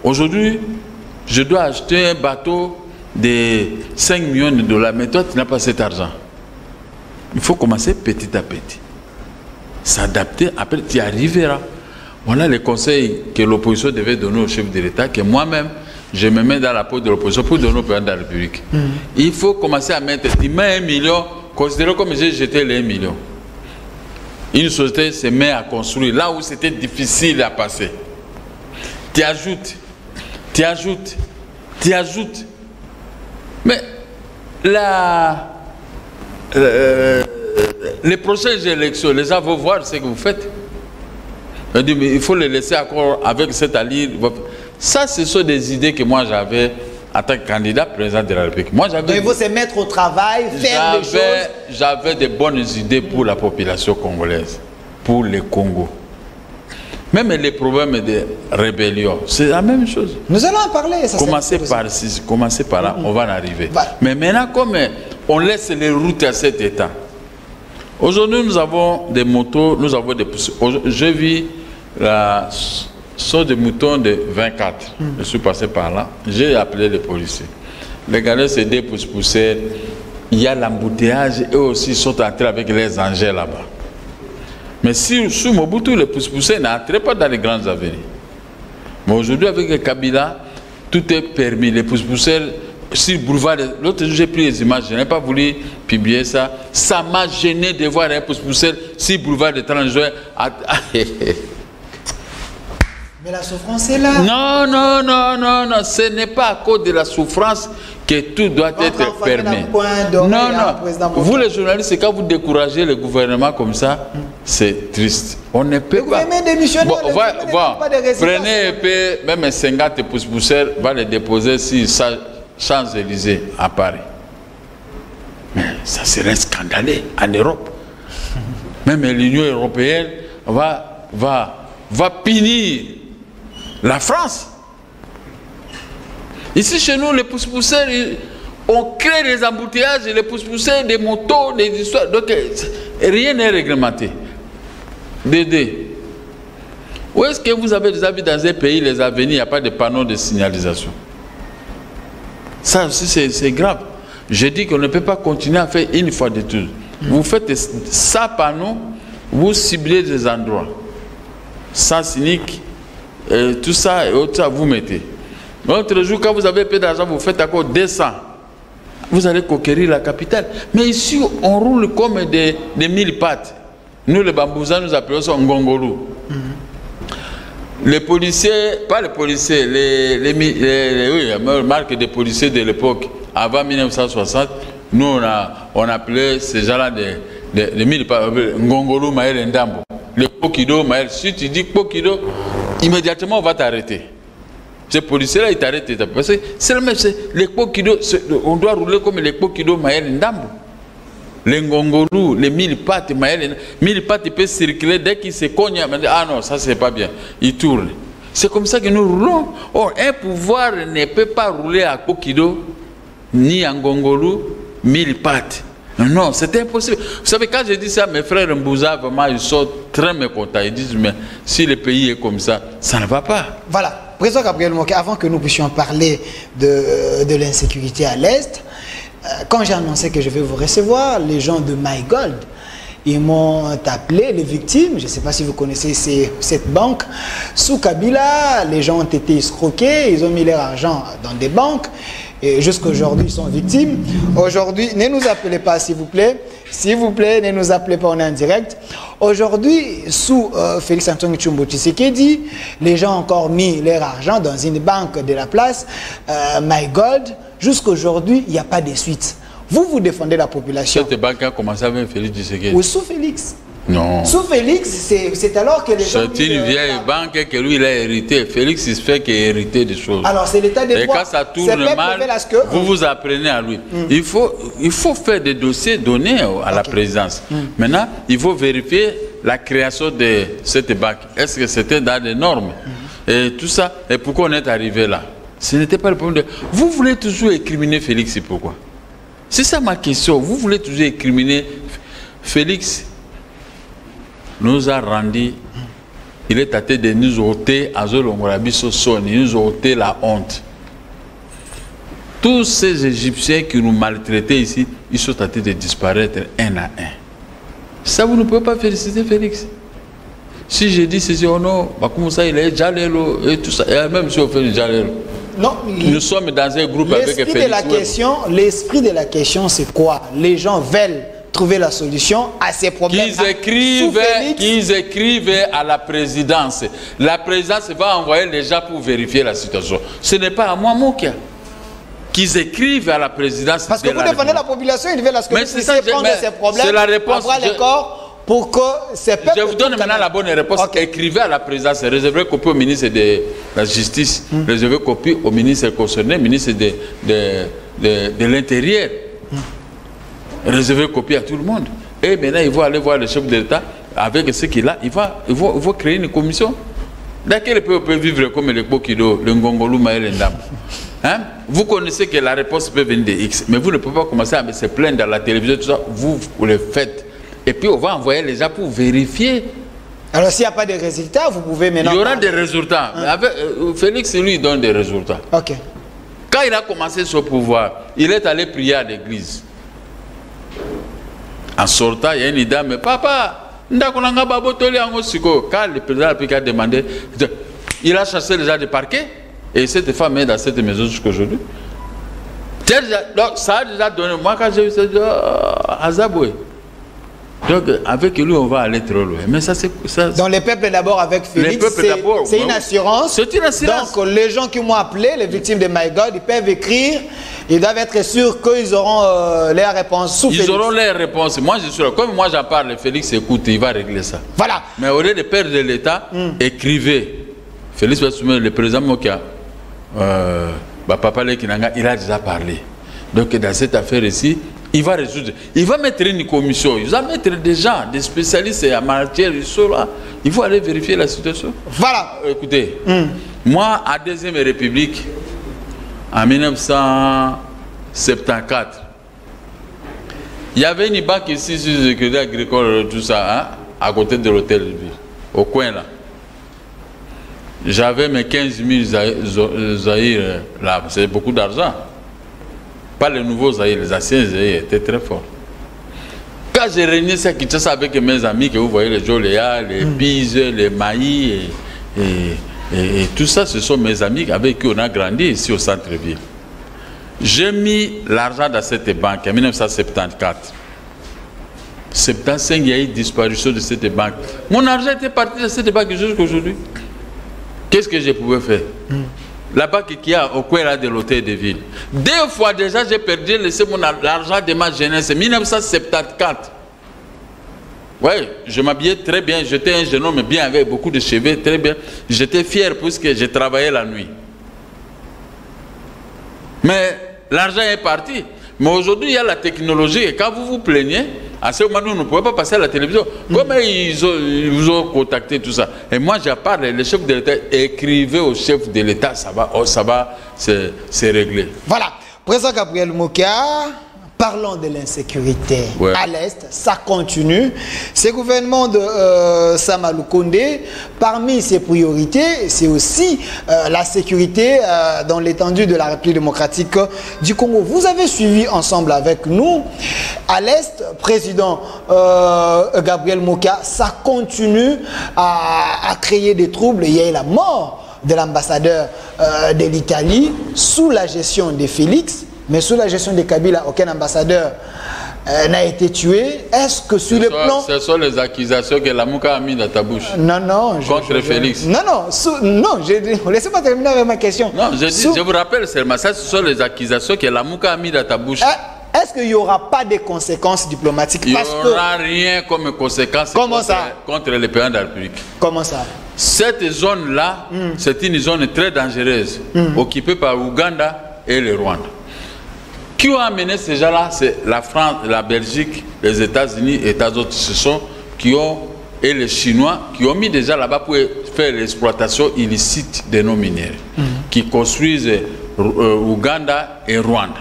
aujourd'hui, je dois acheter un bateau de 5 millions de dollars, mais toi tu n'as pas cet argent. Il faut commencer petit à petit. S'adapter, après tu y arriveras. Voilà les conseils que l'opposition devait donner au chef de l'État, que moi-même, je me mets dans la peau de l'opposition pour donner au président de la République. Il faut commencer à mettre, tu mets 1 million, considérez comme j'ai jeté les 1 million. Une société se met à construire là où c'était difficile à passer. Tu ajoutes, tu ajoutes, tu ajoutes. Mais les prochaines élections, les gens vont voir ce que vous faites. On dit, mais il faut les laisser encore avec cette allure. Ça, ce sont des idées que moi j'avais en tant que candidat président de la République. Moi, j'avais. Il faut se mettre au travail, faire des choses. J'avais de bonnes idées pour la population congolaise, pour le Congo. Même les problèmes de rébellion, c'est la même chose. Nous allons en parler. Ça commencer par là, on va en arriver. Mais maintenant, comme on laisse les routes à cet état, aujourd'hui nous avons des motos, nous avons des poussées. Je vis la sorte de moutons de 24. Je suis passé par là, j'ai appelé les policiers. Les gars, c'est des poussées. Il y a l'embouteillage et aussi ils sont entrés avec les engins là-bas. Mais si sous Mobutu, les poussées n'entraient pas dans les grandes avenues. Mais aujourd'hui, avec Kabila, tout est permis. Les pousse-pousseurs, sur le boulevard, l'autre jour j'ai pris les images, je n'ai pas voulu publier ça. Ça m'a gêné de voir un pousse-pousseur sur le boulevard de 30 juin. Mais la souffrance est là. Non, non, non, non, non. Ce n'est pas à cause de la souffrance que tout doit être permis. Non, non. Vous les journalistes, quand vous découragez le gouvernement comme ça, c'est triste. On ne peut pas. Prenez un peu, même un 50 pouces-pousseurs, va les déposer sur Champs-Élysées à Paris. Mais ça serait scandaleux en Europe. Même l'Union européenne va punir la France. Ici chez nous, les pousse-pousseurs, on crée des embouteillages, les pousse-pousseurs, des motos, des histoires. Donc rien n'est réglementé. Dédé, où est-ce que vous avez des avis dans un pays, les avenirs, il n'y a pas de panneaux de signalisation? Ça aussi, c'est grave. Je dis qu'on ne peut pas continuer à faire une fois de tout. Vous faites ça panneau, vous ciblez des endroits. Ça cynique, tout ça et autre ça, vous mettez. L'autre jour, quand vous avez un peu d'argent, vous faites encore 200. Vous allez conquérir la capitale. Mais ici, on roule comme des 1000 pattes. Nous, les Bambouzans, nous appelons ça Ngongolu. Les policiers, pas les policiers, les marques des policiers de l'époque, avant 1960, nous, on appelait ces gens-là des 1000 pattes. Ngongolu, Maël Ndambo. Le Pokido, Maël. Si tu dis Pokido, immédiatement, on va t'arrêter. Ce policier-là, il t'arrête. Parce que c'est le même, les Pokido, on doit rouler comme les Pokido, Maël Ndambo. Les Ngongolu, les 1000 pattes, Maël, 1000 pattes, il peut circuler dès qu'il se cogne. Ah non, ça c'est pas bien. Il tourne. C'est comme ça que nous roulons. Or, un pouvoir ne peut pas rouler à Pokido, ni à Ngongolu, 1000 pattes. Non, c'est impossible. Vous savez, quand je dis ça, mes frères Mbouza, vraiment, ils sont très mécontents. Ils disent, mais si le pays est comme ça, ça ne va pas. Voilà. Président Gabriel Moké, avant que nous puissions parler de l'insécurité à l'Est, quand j'ai annoncé que je vais vous recevoir, les gens de MyGold, ils m'ont appelé, les victimes, je ne sais pas si vous connaissez cette banque, sous Kabila, les gens ont été escroqués, ils ont mis leur argent dans des banques, et jusqu'à aujourd'hui, ils sont victimes. Aujourd'hui, ne nous appelez pas, s'il vous plaît. S'il vous plaît, ne nous appelez pas, on est en direct. Aujourd'hui, sous Félix Antoine Tshombo Tshisekedi, les gens ont encore mis leur argent dans une banque de la place, MyGold. Jusqu'à aujourd'hui, il n'y a pas de suite. Vous défendez la population. Cette banque a commencé avec Félix Tshisekedi. Ou sous Félix. Non. Sous Félix, c'est alors que les gens... C'est une vieille banque que lui, il a hérité. Félix, il se fait qu'il a hérité des choses. Alors, c'est l'état des droits. Et quand ça tourne mal, vous apprenez à lui. Il faut faire des dossiers donnés à la présidence. Maintenant, il faut vérifier la création de cette banque. Est-ce que c'était dans des normes? Et tout ça. Et pourquoi on est arrivé là? Ce n'était pas le problème de... Vous voulez toujours incriminer Félix, c'est pourquoi? C'est ça ma question. Vous voulez toujours incriminer Félix? Nous a rendu, il est tenté de nous ôter à il nous a ôté la honte. Tous ces Égyptiens qui nous maltraitaient ici, ils sont tentés de disparaître un à un. Ça, vous ne pouvez pas féliciter Félix. Si je dis ceci, oh non, comme ça, il est Jalelo et tout ça, et même si on fait Jalelo. Non, nous sommes dans un groupe avec Félix. L'esprit de la question, c'est quoi? Les gens veulent trouver la solution à ces problèmes. Qu'ils écrivent à la présidence. La présidence va envoyer les gens pour vérifier la situation. Ce n'est pas à moi, Mokia. Qu'ils écrivent à la présidence. Parce que vous défendez la population, ils veulent que vous puissiez prendre ces problèmes. C'est la réponse. Pour que ces peuples... Je vous donne maintenant la bonne réponse. Écrivez à la présidence, réservez copie au ministre de la Justice, réservez copie au ministre concerné, ministre de l'Intérieur. Réservez copie à tout le monde. Et maintenant, il va aller voir le chef de l'État avec ce qu'il a. Il va créer une commission. Dans quel pays on peut vivre comme le Pokido, le Ngongolu, Maël Ndam? Vous connaissez que la réponse peut venir de X, mais vous ne pouvez pas commencer à se plaindre dans la télévision, tout ça. Vous le faites. Et puis on va envoyer les gens pour vérifier. Alors s'il n'y a pas de résultats, vous pouvez maintenant... Il y aura des résultats. Félix, lui, donne des résultats. Ok. Quand il a commencé son pouvoir, il est allé prier à l'église. En sortant, il y a une dame, papa, quand le président a demandé, il a chassé les gens du parquet. Et cette femme est dans cette maison jusqu'à aujourd'hui. Donc, ça a déjà donné. Moi, quand j'ai vu ça, j'ai dit, Azaboué. Donc, avec lui, on va aller trop loin. Mais ça, c'est ça. Donc, les peuples d'abord avec Félix, c'est une assurance. C'est une assurance. Donc, les gens qui m'ont appelé, les victimes de My God, ils peuvent écrire. Ils doivent être sûrs qu'ils auront leur réponse sous Félix. Ils auront leur réponse. Moi, je suis là. Comme moi, j'en parle, Félix écoute, il va régler ça. Voilà. Mais au lieu de perdre de l'État, écrivez. Félix va soumettre le président Mokia. Papa Lekinanga, il a déjà parlé. Donc, dans cette affaire ici, il va résoudre. Il va mettre une commission. Il va mettre des gens, des spécialistes en matière. Il faut aller vérifier la situation. Voilà. Écoutez, moi, à Deuxième République, en 1974, il y avait une banque ici sur le crédit agricole, tout ça, hein, à côté de l'hôtel de ville, au coin là. J'avais mes 15 000 Zaïre là, c'est beaucoup d'argent. Pas les nouveaux Zaïre, les anciens Zaïre étaient très forts. Quand j'ai régné ça Kinshasa avec mes amis, que vous voyez, les Joléa, les Pise, les Maïs et tout ça, ce sont mes amis avec qui on a grandi ici au centre-ville. J'ai mis l'argent dans cette banque en 1974. 75, il y a eu disparition de cette banque. Mon argent était parti de cette banque jusqu'à aujourd'hui. Qu'est-ce que je pouvais faire? La banque qui a au coin de l'hôtel de ville. 2 fois déjà, j'ai perdu, laissé l'argent de ma jeunesse. 1974. Oui, je m'habillais très bien. J'étais un jeune homme bien avec beaucoup de cheveux, très bien. J'étais fier puisque je travaillais la nuit. Mais l'argent est parti. Mais aujourd'hui, il y a la technologie. Et quand vous vous plaignez, à ce moment, nous ne pouvons pas passer à la télévision. Comment ils vous ont contacté, tout ça? Et moi, je parle, le chef de l'État, écrivez au chef de l'État, ça va se régler. Voilà. Président Gabriel Mokia, parlons de l'insécurité à l'Est, ça continue. Ce gouvernement de Samalou Kondé, parmi ses priorités, c'est aussi la sécurité dans l'étendue de la République démocratique du Congo. Vous avez suivi ensemble avec nous à l'Est, président Gabriel Mokia, ça continue à créer des troubles. Il y a eu la mort de l'ambassadeur de l'Italie sous la gestion de Félix. Mais sous la gestion de Kabila, aucun ambassadeur n'a été tué. Est-ce que sur le plan... Ce sont les accusations que la Mouka a mis dans ta bouche. Non, non. Contre Félix. Non, non. Non, laissez-moi terminer avec ma question. Non, je vous rappelle seulement, ça, ce sont les accusations que la Mouka a mis dans ta bouche. Est-ce qu'il n'y aura pas de conséquences diplomatiques? Il n'y aura rien comme conséquence contre les pays de la République. Comment ça? Cette zone-là, c'est une zone très dangereuse, occupée par l'Ouganda et le Rwanda. Qui ont amené ces gens-là? C'est la France, la Belgique, les États-Unis et d'autres. Ce sont et les Chinois qui ont mis déjà là-bas pour faire l'exploitation illicite de nos minéraux, qui construisent Ouganda et Rwanda,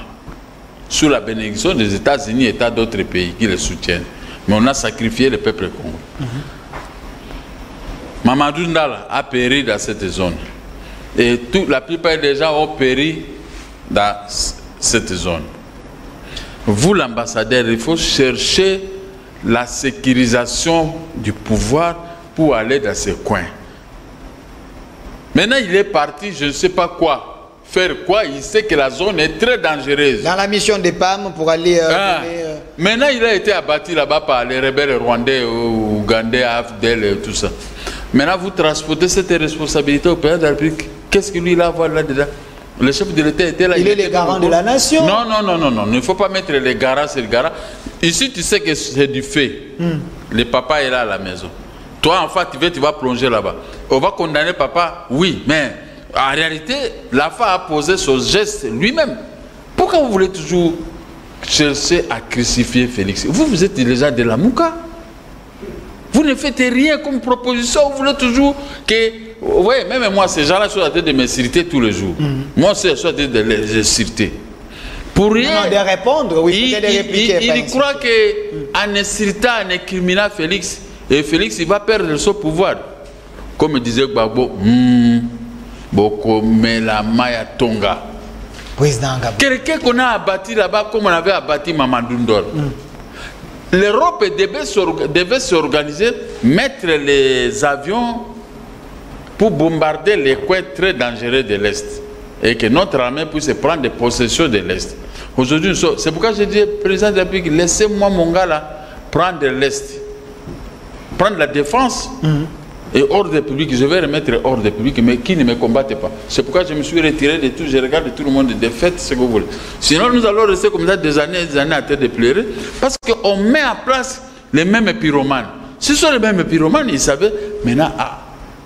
sous la bénédiction des États-Unis et d'autres pays qui les soutiennent. Mais on a sacrifié le peuple congolais. Mamadou Ndala a péri dans cette zone. Et la plupart des gens ont péri dans cette zone. Vous, l'ambassadeur, il faut chercher la sécurisation du pouvoir pour aller dans ces coins. Maintenant, il est parti, je ne sais pas quoi. Faire quoi? Il sait que la zone est très dangereuse. Dans la mission des PAM pour aller... Maintenant, il a été abattu là-bas par les rebelles rwandais, ougandais, AFDL et tout ça. Maintenant, vous transportez cette responsabilité au président de la République. Qu'est-ce que lui, il a à voir là-dedans? Le chef de l'État était là. Il est le garant de la nation. Non, non, non, non, non. Il ne faut pas mettre les garants sur le garant. Ici, tu sais que c'est du fait. Le papa est là à la maison. Toi, enfant, tu vas plonger là-bas. On va condamner papa, oui, mais en réalité, l'enfant a posé son geste lui-même. Pourquoi vous voulez toujours chercher à crucifier Félix? Vous êtes déjà de la Mouka. Vous ne faites rien comme proposition. Vous voulez toujours que... Oui, même moi, ces gens-là sont en train de m'insulter tous les jours. Moi, je suis en train de les insulter. Pour rien... Non, de répondre, oui, de répliquer. Il croit qu'en insultant, en incriminant Félix, et Félix, il va perdre son pouvoir. Comme disait Gbagbo, Boko Mela Maya Tonga. Quelqu'un qu'on a abattu là-bas, comme on avait abattu Mamadou Ndor. L'Europe devait s'organiser, mettre les avions pour bombarder les coins très dangereux de l'Est. et que notre armée puisse prendre des possessions de l'Est. Aujourd'hui, c'est pourquoi je dis, président de la République, laissez-moi mon gars là prendre l'Est, prendre la défense. Et hors des publics, je vais remettre hors des publics, mais qui ne me combattent pas. C'est pourquoi je me suis retiré de tout, je regarde tout le monde, de faites ce que vous voulez. Sinon, nous allons rester comme ça des années et des années à terre de pleurer, parce qu'on met en place les mêmes pyromanes. Ce sont les mêmes pyromanes, ils savaient, maintenant,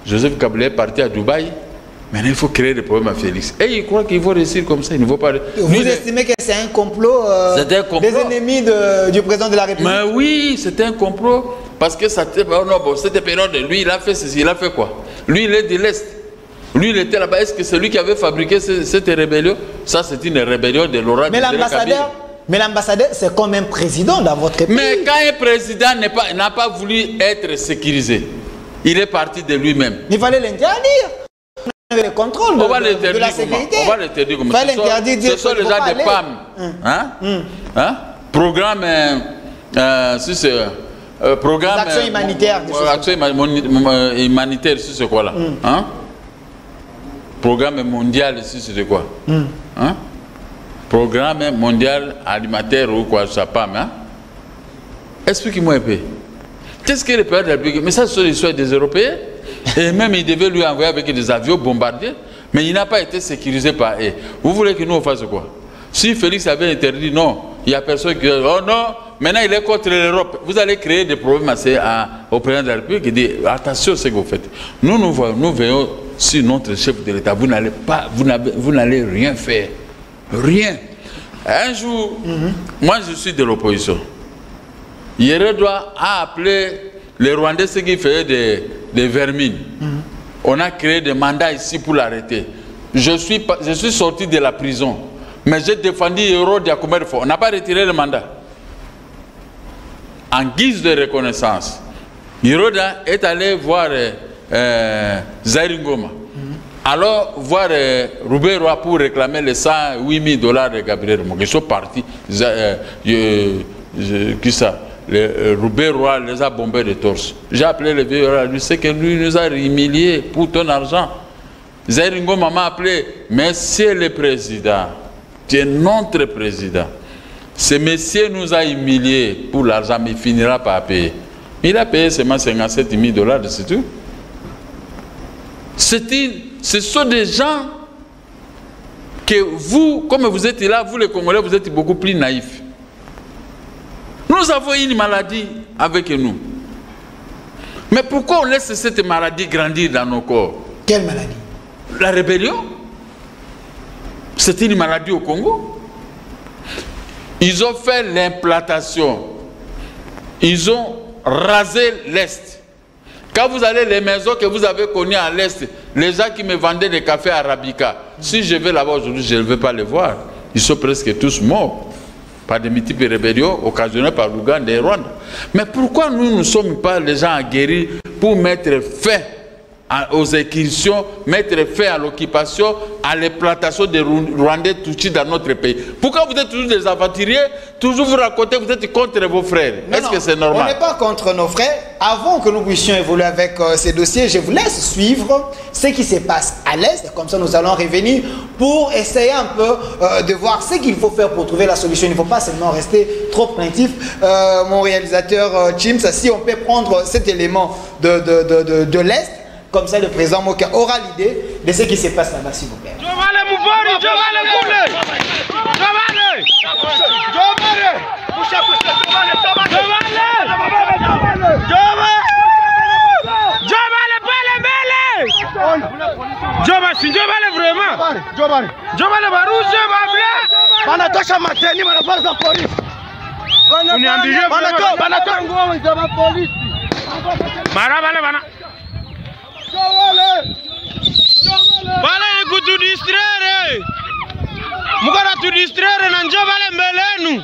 Joseph Kabila est parti à Dubaï, maintenant il faut créer des problèmes à Félix. Et ils croient qu'ils vont réussir comme ça, ils ne vont pas... Vous estimez que c'est un complot, des ennemis du président de la République? Mais oui, c'était un complot. Parce que c'était période, lui, il a fait ceci, il a fait quoi? Lui, il est de l'Est. Lui, il était là-bas. Est-ce que c'est lui qui avait fabriqué cette rébellion? Ça, c'est une rébellion de Laurent. Mais l'ambassadeur, c'est comme un président dans votre pays. Mais quand un président n'a pas voulu être sécurisé, il est parti de lui-même. Il fallait l'interdire. On avait le contrôle de la sécurité. On va l'interdire comme ça. Ce sont les gens de PAM. Programme... si c'est... programme action humanitaire. Action humanitaire, c'est quoi là? Programme mondial, c'est quoi? Programme mondial alimentaire ou quoi, ça pas, hein? Expliquez-moi un peu. Qu'est-ce que le pays de la République? Mais ça, ce sont l'histoire des Européens. Et même, ils devaient lui envoyer avec des avions bombardiers, mais il n'a pas été sécurisé par eux. Vous voulez que nous on fasse quoi? Si Félix avait interdit, non, il n'y a personne qui dit, oh non, maintenant il est contre l'Europe. Vous allez créer des problèmes au président de la République et dire, attention à ce que vous faites. Nous veillons sur notre chef de l'État. Vous n'allez rien faire. Rien. Un jour, moi je suis de l'opposition. Yéredoua a appelé les Rwandais ceux qui faisaient des vermines. On a créé des mandats ici pour l'arrêter. Je suis sorti de la prison. Mais j'ai défendu Hérode à combien de fois? On n'a pas retiré le mandat. En guise de reconnaissance, Hérode est allé voir Zaire Ngoma. Alors, voir Robert Roy pour réclamer les $108 000 de Gabriel Mogo. Ils sont partis. Qui ça? Robert Roy les a bombés de torse. J'ai appelé le vieux Roy, lui c'est que lui nous a humiliés pour ton argent. Zaire Ngoma m'a appelé, Monsieur le Président, tu es notre président. Ce monsieur nous a humiliés pour l'argent, mais il finira par payer. Il a payé seulement $57 000, c'est tout. Ce sont des gens que vous, comme vous êtes là, vous les Congolais, vous êtes beaucoup plus naïfs. Nous avons une maladie avec nous. Mais pourquoi on laisse cette maladie grandir dans nos corps? Quelle maladie? La rébellion. C'est une maladie au Congo. Ils ont fait l'implantation. Ils ont rasé l'Est. Quand vous allez les maisons que vous avez connues à l'Est, les gens qui me vendaient des cafés arabica, si je vais là-bas aujourd'hui, je ne vais pas les voir. Ils sont presque tous morts par des multiples rébellions occasionnées par l'Ouganda et Rwanda. Mais pourquoi nous ne sommes pas les gens aguerris pour mettre fin aux incursions, mettre fin à l'occupation, à l'implantation des Rwandais Tutsis dans notre pays? Pourquoi vous êtes toujours des aventuriers, toujours vous racontez, vous êtes contre vos frères? Est-ce que c'est normal? On n'est pas contre nos frères. Avant que nous puissions évoluer avec ces dossiers, je vous laisse suivre ce qui se passe à l'Est. Comme ça, nous allons revenir pour essayer un peu de voir ce qu'il faut faire pour trouver la solution. Il ne faut pas seulement rester trop plaintif. Mon réalisateur Chims, si on peut prendre cet élément de l'Est, comme ça, le président Moka aura l'idée de ce qui se passe là-bas, s'il vous plaît. Bale kutudistraire. Mukara tudistraire na njoo bale mbelenu.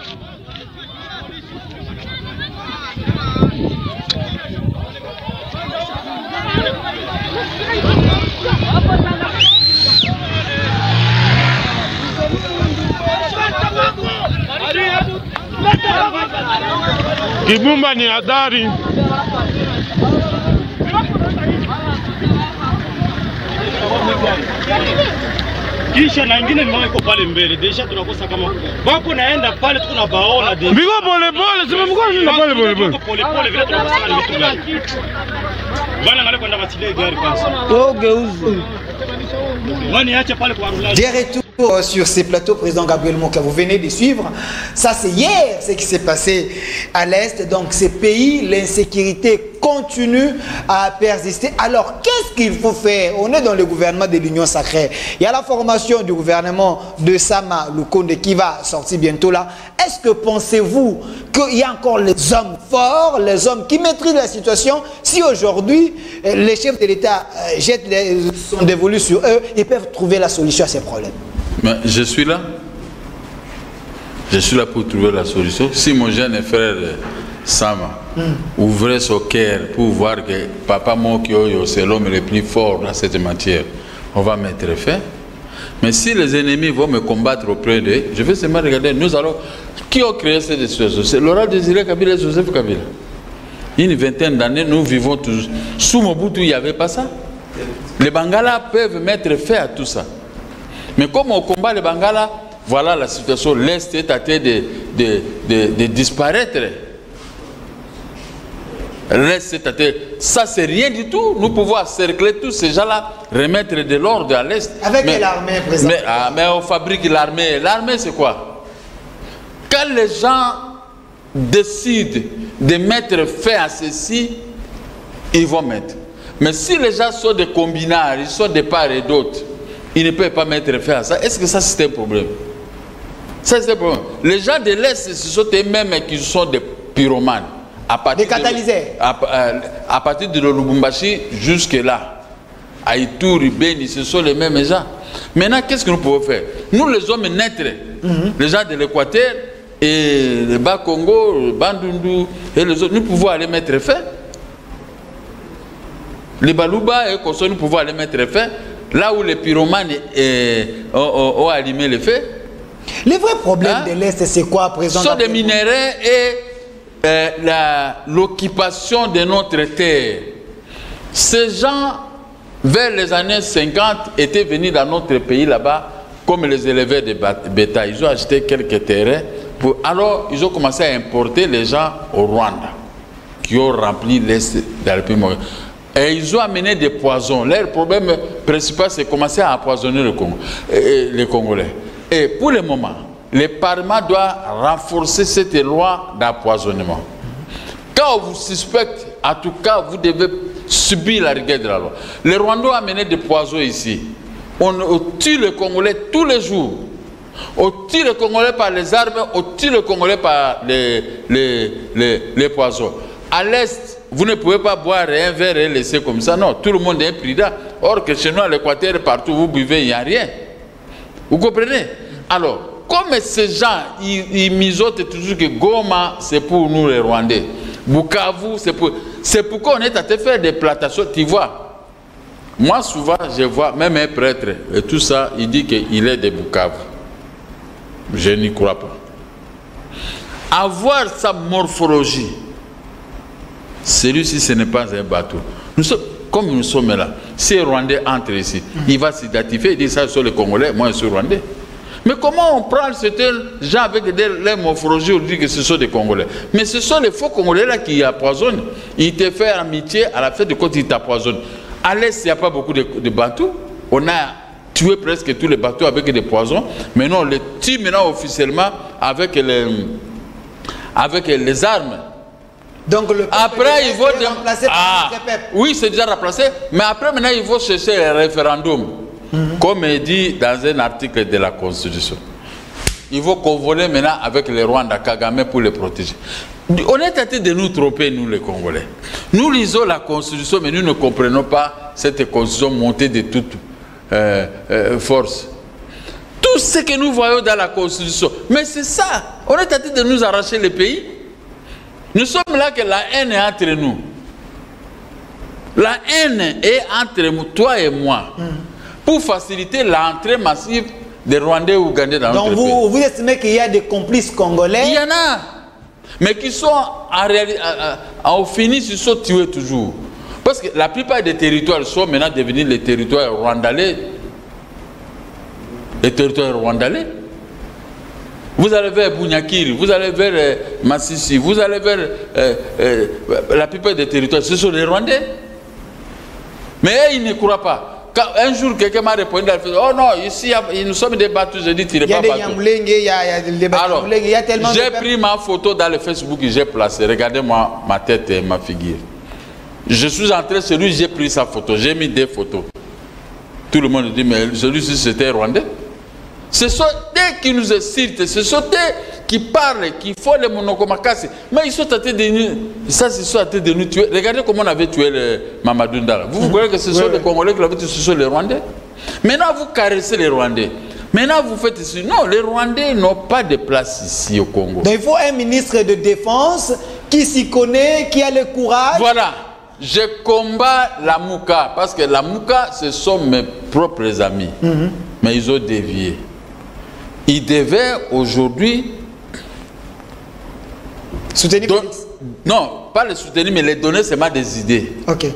Kibumba ni hatari. Kisha na ingine mama iko pale mbele. Deja tunakosa kama bako naenda pale tuko na baona de. Biko pole pole, sema mko nenda pole pole pole. Pole pole vile tunakosa na vitu gani. Bana ngale kwenda batile gari kwanza. Ogeuzu. Wani acha pale kwa roulage. Des retours sur ces plateaux, président Gabriel Moka, vous venez de suivre. Ça, c'est hier ce qui s'est passé à l'Est. Donc, ces pays, l'insécurité continue à persister. Alors, qu'est-ce qu'il faut faire? On est dans le gouvernement de l'Union sacrée. Il y a la formation du gouvernement de Sama Lukonde qui va sortir bientôt là. Est-ce que pensez-vous qu'il y a encore les hommes forts, les hommes qui maîtrisent la situation? Si aujourd'hui, les chefs de l'État jettent son dévolu sur eux, ils peuvent trouver la solution à ces problèmes. Mais je suis là. Je suis là pour trouver la solution. Si mon jeune frère Sama ouvrait son cœur pour voir que Papa Mokyo, c'est l'homme le plus fort dans cette matière, on va mettre fin. Mais si les ennemis vont me combattre auprès d'eux, je vais seulement regarder. Nous allons. Qui ont créé cette situation? C'est Laurent Désiré Kabila et Joseph Kabila. Une vingtaine d'années, nous vivons tous. Sous Mobutu, il n'y avait pas ça. Les Bangala peuvent mettre fin à tout ça. Mais comme on combat les Bangala, voilà la situation. L'Est est à train de disparaître. L'Est est à train. Ça, c'est rien du tout. Nous pouvons encercler tous ces gens-là, remettre de l'ordre à l'Est. Avec l'armée, président. Mais on fabrique l'armée. L'armée, c'est quoi? Quand les gens décident de mettre fin à ceci, ils vont mettre. Mais si les gens sont des combinards, ils sont de part et d'autre, ils ne peuvent pas mettre fin à ça. Est-ce que ça, c'est un problème? Ça, c'est un problème. Les gens de l'Est, ce sont eux-mêmes qui sont des pyromanes. Des catalyseurs. À partir de Lubumbashi jusque-là, à Ituri, Beni, ce sont les mêmes gens. Maintenant, qu'est-ce que nous pouvons faire? Nous, les hommes naîtres, les gens de l'Équateur, et le Bas-Congo, le Bandundu, et les autres, nous pouvons aller mettre fin. Les Balouba et Koso, nous pouvons aller mettre fin. Là où les pyromanes ont allumé le feu. Les vrais problèmes de l'Est, c'est quoi, président? Ce sont des minéraux et l'occupation de notre terre. Ces gens, vers les années 50, étaient venus dans notre pays là-bas comme les éleveurs de bétail. Ils ont acheté quelques terrains. Alors, ils ont commencé à importer les gens au Rwanda, qui ont rempli l'Est de la République. Et ils ont amené des poisons. Leur problème principal, c'est commencer à empoisonner les Congolais. Et pour le moment, le Parlement doit renforcer cette loi d'empoisonnement. Quand on vous suspecte, en tout cas, vous devez subir la rigueur de la loi. Les Rwandais ont amené des poisons ici. On tue les Congolais tous les jours. On tue les Congolais par les armes, on tue les Congolais par les poisons. À l'Est, vous ne pouvez pas boire un verre et laisser comme ça. Non, tout le monde est prudent. Or que chez nous, à l'Équateur, partout vous buvez, il n'y a rien. Vous comprenez? Alors, comme ces gens, ils misotent toujours que Goma, c'est pour nous les Rwandais. Bukavu, c'est pour... C'est pourquoi on est à te faire des plantations, tu vois. Moi, souvent, je vois, même un prêtre, et tout ça, il dit qu'il est de Bukavu. Je n'y crois pas. Avoir sa morphologie, celui-ci, ce n'est pas un bateau. Nous sommes, comme nous sommes là, si un Rwandais entre ici, il va s'identifier, il dit ça sur les Congolais, moi je suis Rwandais. Mais comment on prend certains gens avec leur morphologie, on dit que ce sont des Congolais? Mais ce sont les faux Congolais là qui empoisonnent. Ils te font amitié, à la fin de compte, ils t'empoisonnent. À l'Est, il n'y a pas beaucoup de bateaux. On a tué presque tous les bateaux avec des poisons. Mais non, on les tue maintenant officiellement avec les armes. Donc le après, il faut remplacer par le peuple. Oui, c'est déjà remplacé. Mais après, maintenant, il faut chercher un référendum. Comme il dit dans un article de la Constitution. Il faut convoler maintenant avec les Rwandais, Kagame pour les protéger. On est tenté de nous tromper, nous les Congolais. Nous lisons la Constitution, mais nous ne comprenons pas cette Constitution montée de toute force. Tout ce que nous voyons dans la Constitution, mais c'est ça. On est tenté de nous arracher le pays. Nous sommes là que la haine est entre nous. La haine est entre toi et moi. Pour faciliter l'entrée massive des Rwandais ou Ougandais dans notre pays. Donc vous estimez qu'il y a des complices congolais? Il y en a. Mais qui sont en réalité, au fini, ils sont tués toujours. Parce que la plupart des territoires sont maintenant devenus les territoires rwandais. les territoires rwandais. Vous allez vers Bunyakiri, vous allez vers Massissi, vous allez vers la plupart des territoires, ce sont les Rwandais. Mais ils ne croient pas. Quand un jour, quelqu'un m'a répondu, oh non, ici, nous sommes débattus, j'ai dit, tirez pas bateau. Il y a des Alors, j'ai pris ma photo dans le Facebook et j'ai placé. Regardez-moi ma tête et ma figure. Je suis entré, celui j'ai pris sa photo, j'ai mis des photos. Tout le monde dit, mais celui-ci c'était Rwandais. Ce sont eux qui nous incitent, ce sont eux qui parlent, qui font les monokomakasi. Mais ils sont tentés de nous, ça, ils sont tentés de nous tuer. Regardez comment on avait tué le Mamadou Ndala. Vous croyez que ce sont les Congolais qui l'avaient tué, ce sont les Rwandais? Maintenant, vous caressez les Rwandais. Maintenant, vous faites ici. Non, les Rwandais n'ont pas de place ici au Congo. Donc, il faut un ministre de défense qui s'y connaît, qui a le courage. Voilà. Je combats la Mouka, parce que la Mouka, ce sont mes propres amis. Mais ils ont dévié. Ils devaient aujourd'hui soutenir. Non, pas les soutenir, mais les donner seulement des idées. Ok.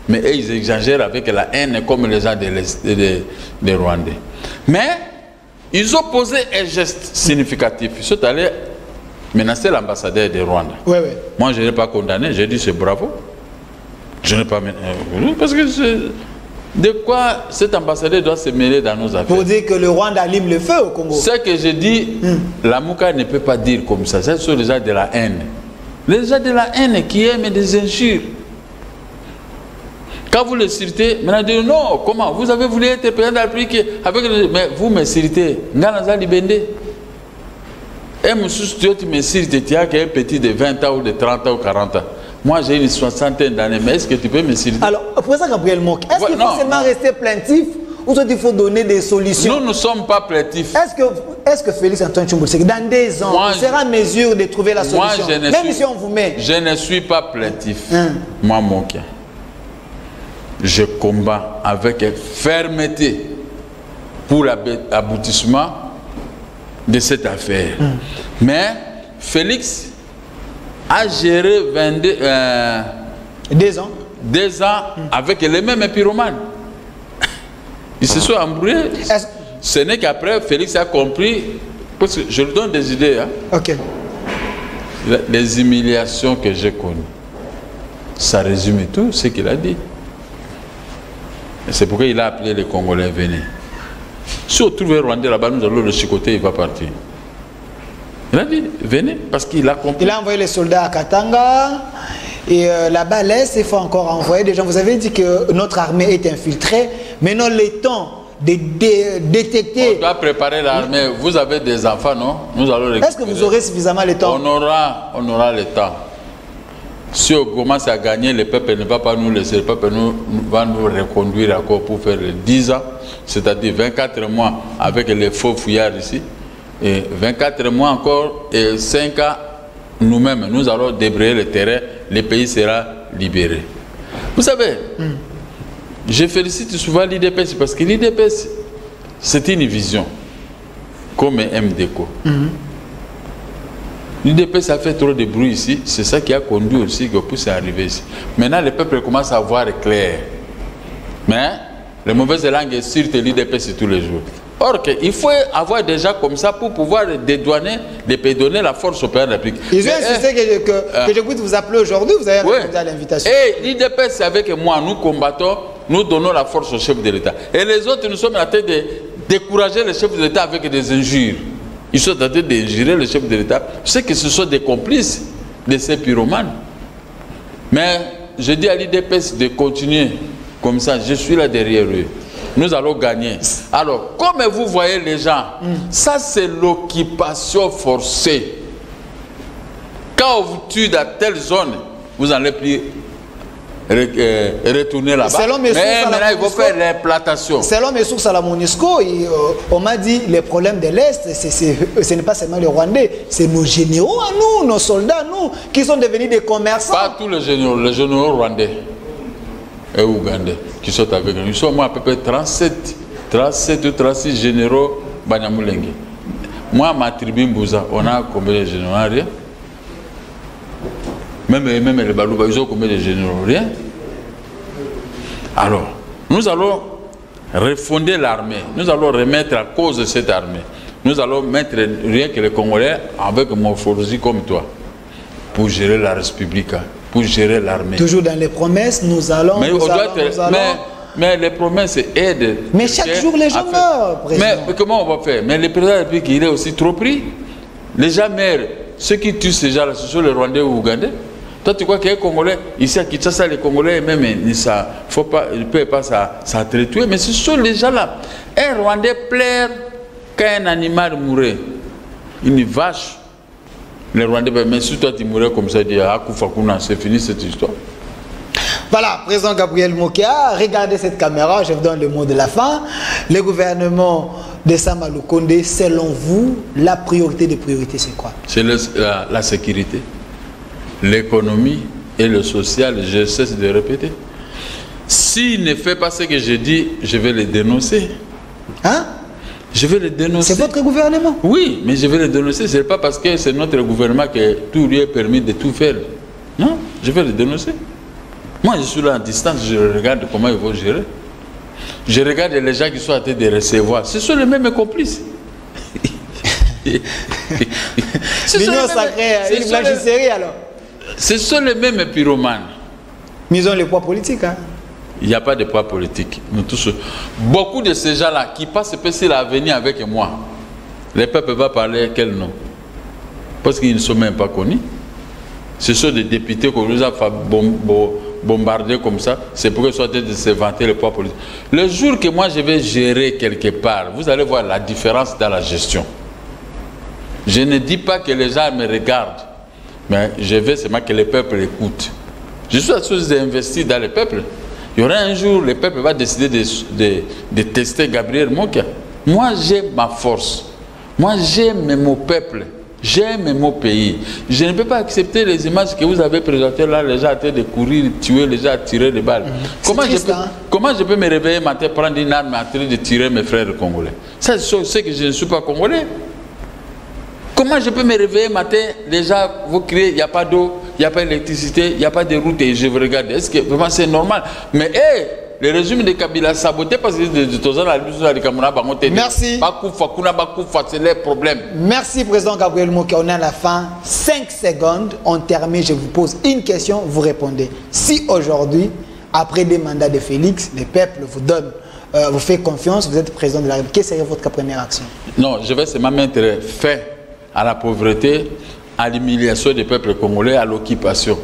Mais eux, ils exagèrent avec la haine comme les gens des Rwandais. Mais ils ont posé un geste significatif. Ils sont allés menacer l'ambassadeur de Rwanda. Ouais, ouais. Moi, je n'ai pas condamné, j'ai dit c'est bravo. Je n'ai pas menacé. Parce que de quoi cet ambassadeur doit se mêler dans nos affaires? Pour dire que le Rwanda allume le feu au Congo. Ce que je dis, la Mouka ne peut pas dire comme ça. Ce sont les gens de la haine. Les gens de la haine qui aiment des injures. Quand vous les citez, maintenant dites non, comment? Vous avez voulu être président de la République avec mais vous me citez. Nganaza Libende. Et monsieur, tu me cites, tu as un petit de 20 ans ou de 30 ans ou 40 ans. Moi, j'ai une soixantaine d'années, mais est-ce que tu peux me citer? Alors, professeur Gabriel Mock, est-ce qu'il faut seulement rester plaintif ou il faut donner des solutions? Nous ne sommes pas plaintifs. Est-ce que Félix Antoine Tshombo, dans 2 ans, il sera en mesure de trouver la solution? Même si on vous met. Je ne suis pas plaintif. Moi, Mokia, je combats avec fermeté pour l'aboutissement de cette affaire. Mais Félix a géré 2 ans. 2 ans avec les mêmes pyromanes. Ils se sont embrouillés. Ce n'est qu'après, Félix a compris, parce que je lui donne des idées. Hein. Ok. Les humiliations que j'ai connues, ça résume tout ce qu'il a dit. C'est pourquoi il a appelé les Congolais, venez. Si on trouve un Rwandais là-bas, nous allons le chicoter, il va partir. Il a dit, venez, parce qu'il a compris. Il a envoyé les soldats à Katanga, et là-bas, l'Est, il faut encore envoyer des gens. Vous avez dit que notre armée est infiltrée, mais non, le temps de détecter... On doit préparer l'armée. Vous avez des enfants, non? Nous allons récupérer. Est-ce que vous aurez suffisamment le temps? On aura le temps. Si on commence à gagner, le peuple ne va pas nous laisser. Le peuple va nous reconduire encore pour faire 10 ans, c'est-à-dire 24 mois avec les faux fouillards ici. Et 24 mois encore et 5 ans, nous-mêmes, nous allons débrayer le terrain, le pays sera libéré. Vous savez, je félicite souvent l'IDPS parce que l'IDPS, c'est une vision, comme MDECO. L'IDPS a fait trop de bruit ici, c'est ça qui a conduit aussi que pour arriver ici. Maintenant, le peuple commence à voir clair. Mais les mauvaises langues sortent l'IDPS tous les jours. Or, il faut avoir des gens comme ça pour pouvoir dédouaner, donner la force au pays de la République. Ils ont insisté que je puisse vous appeler aujourd'hui, vous avez répondu à l'invitation. Et l'IDPS, avec moi, nous combattons, nous donnons la force au chef de l'État. Et les autres, nous sommes en train de décourager le chef de l'État avec des injures. Ils sont en train d'injurer le chef de l'État. Je sais que ce sont des complices de ces pyromanes. Mais je dis à l'IDPS de continuer comme ça, je suis là derrière eux. Nous allons gagner. Alors, comme vous voyez les gens, ça c'est l'occupation forcée. Quand on vous tue dans telle zone, vous n'allez plus retourner là-bas. Mais maintenant, il faut faire l'implantation. Selon mes sources à la MONUSCO, on m'a dit les problèmes de l'Est, ce n'est pas seulement les Rwandais, c'est nos généraux à nous, nos soldats à nous, qui sont devenus des commerçants. Pas tous les généraux rwandais et ougandais qui sont avec nous. Ils sont moi à peu près 37 ou 36 généraux Banyamulenge. Moi, ma tribu Mbouza, on a combien de généraux? Rien. Même les Balouba, ils ont combien de généraux? Rien. Alors, nous allons refonder l'armée. Nous allons remettre à cause de cette armée. Nous allons mettre rien que les Congolais avec morphologie comme toi pour gérer la République, pour gérer l'armée. Toujours dans les promesses, nous allons... Mais les promesses aident. Mais chaque jour, les gens meurent, président. Mais comment on va faire? Mais le président de la République, il est aussi trop pris. Les gens meurent. Ceux qui tuent ces gens-là, ce sont les Rwandais ou Ougandais. Toi, tu crois qu'il y a des Congolais, ici à Kinshasa, les Congolais, même, ils ne peuvent pas s'entretuer. Mais ce sont les gens-là. Un Rwandais pleure quand un animal mourait. Une vache. Les Rwandais, mais si toi tu mourais comme ça, c'est fini cette histoire. Voilà, président Gabriel Mokia, regardez cette caméra, je vous donne le mot de la fin. Le gouvernement de Sama Lukonde, selon vous, la priorité des priorités, c'est quoi? C'est la sécurité, l'économie et le social, je cesse de répéter. S'il ne fait pas ce que je dis, je vais le dénoncer. Hein? Je vais le dénoncer. C'est votre gouvernement? Oui, mais je vais le dénoncer. Ce n'est pas parce que c'est notre gouvernement que tout lui est permis de tout faire. Non, je vais le dénoncer. Moi, je suis là en distance, je regarde comment ils vont gérer. Je regarde les gens qui sont en train de recevoir. Ce sont les mêmes complices. L'union sacrée, une blanchisserie alors. Ce sont les mêmes pyromanes. Mais ils ont le poids politique, hein? Il n'y a pas de poids politique. Nous tous, beaucoup de ces gens-là qui passent sur l'avenir avec moi, les peuples vont parler quel nom? Parce qu'ils ne sont même pas connus. Ce sont des députés qu'on nous a bombardés comme ça. C'est pour qu'ils soient en train de se vanter le poids politique. Le jour que moi je vais gérer quelque part, vous allez voir la différence dans la gestion. Je ne dis pas que les gens me regardent, mais je veux seulement que le peuple écoute. Je suis à chose d'investir dans le peuple. Il y aura un jour, le peuple va décider de tester Gabriel Mokia. Moi, j'ai ma force. Moi, j'aime mon peuple. J'aime mon pays. Je ne peux pas accepter les images que vous avez présentées là, les gens en train de courir, tuer, les gens tirer des balles. Comment je peux me réveiller matin, prendre une arme et en train de tirer mes frères congolais? Ça, c'est que je ne suis pas congolais. Comment je peux me réveiller matin, les gens vont crier, il n'y a pas d'eau, il n'y a pas d'électricité, il n'y a pas de route et je vous regarde. Est-ce que vraiment c'est normal? Mais le régime de Kabila saboté parce que merci. C'est les problèmes. Merci président Gabriel Mokia. On est à la fin. 5 secondes, on termine. Je vous pose une question, vous répondez. Si aujourd'hui, après des mandats de Félix, le peuple vous donne, vous fait confiance, vous êtes président de la République, quelle serait votre première action? Non, je vais seulement mettre fait à la pauvreté, à l'humiliation des peuples congolais, à l'occupation.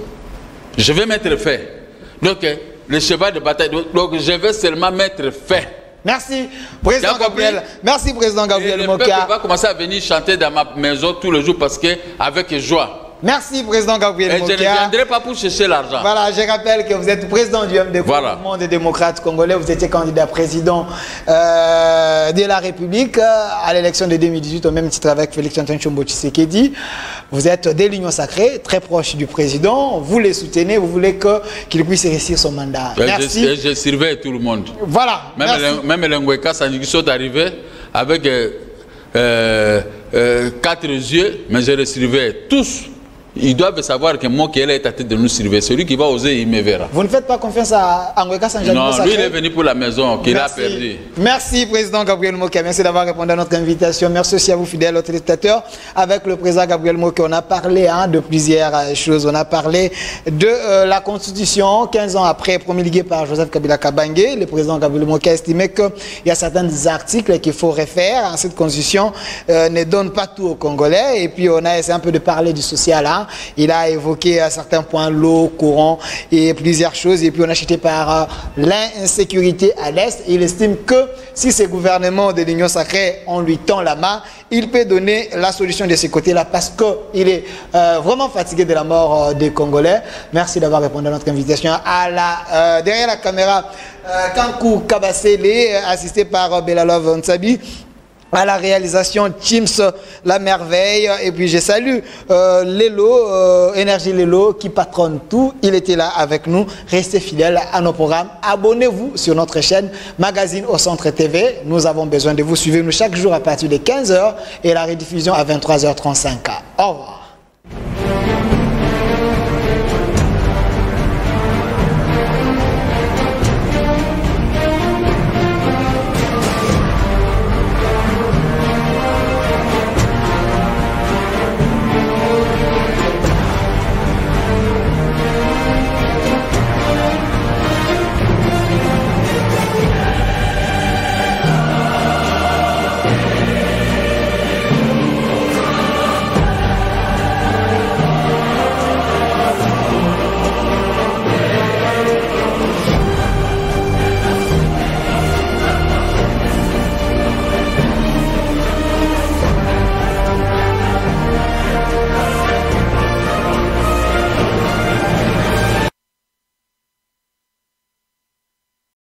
Je vais mettre fait. Donc, le cheval de bataille, donc je vais seulement mettre fait. Merci, président Gabriel. Merci, président Gabriel Mokia. Le peuple va commencer à venir chanter dans ma maison tous les jours parce que, avec joie. Merci, président Gabriel Mokia. Je ne viendrai pas pour chercher l'argent. Voilà, je rappelle que vous êtes président du MDC, voilà. Mouvement des démocrates congolais. Vous étiez candidat président de la République à l'élection de 2018, au même titre avec Félix-Antoine Tshombo Tshisekedi. Vous êtes de l'Union sacrée, très proche du président. Vous les soutenez, vous voulez qu'il puisse réussir son mandat. Merci. Je surveille tout le monde. Voilà. Même les Ngweka Sandiki sont arrivés avec 4 yeux, mais je les surveille tous. Ils doivent savoir que moi qui est à tête de nous surveiller. Celui qui va oser, il me verra. Vous ne faites pas confiance à Ngweka Sandiki? Non, lui il est venu pour la maison, qu'il a perdu. Merci président Gabriel Mokia. Merci d'avoir répondu à notre invitation. Merci aussi à vous fidèles téléspectateurs. Avec le président Gabriel Mokia, on a parlé de plusieurs choses. On a parlé de la Constitution, 15 ans après, promulguée par Joseph Kabila Kabange. Le président Gabriel Mokia estimait qu'il y a certains articles qu'il faut refaire. Cette Constitution ne donne pas tout aux Congolais. Et puis on a essayé un peu de parler du social. Il a évoqué à certains points l'eau, courant et plusieurs choses. Et puis on a acheté par l'insécurité à l'Est. Il estime que si ces gouvernements de l'Union sacrée, on lui tend la main, il peut donner la solution de ce côté-là parce qu'il est vraiment fatigué de la mort des Congolais. Merci d'avoir répondu à notre invitation. Derrière la caméra, Kankou Kabasele, assisté par Belalov Ntsabi. À la réalisation Teams La Merveille. Et puis je salue Lelo, Énergie Lelo qui patronne tout. Il était là avec nous. Restez fidèles à nos programmes. Abonnez-vous sur notre chaîne Magazine au Centre TV. Nous avons besoin de vous. Suivez-nous chaque jour à partir de 15 h et la rediffusion à 23h35. Au revoir.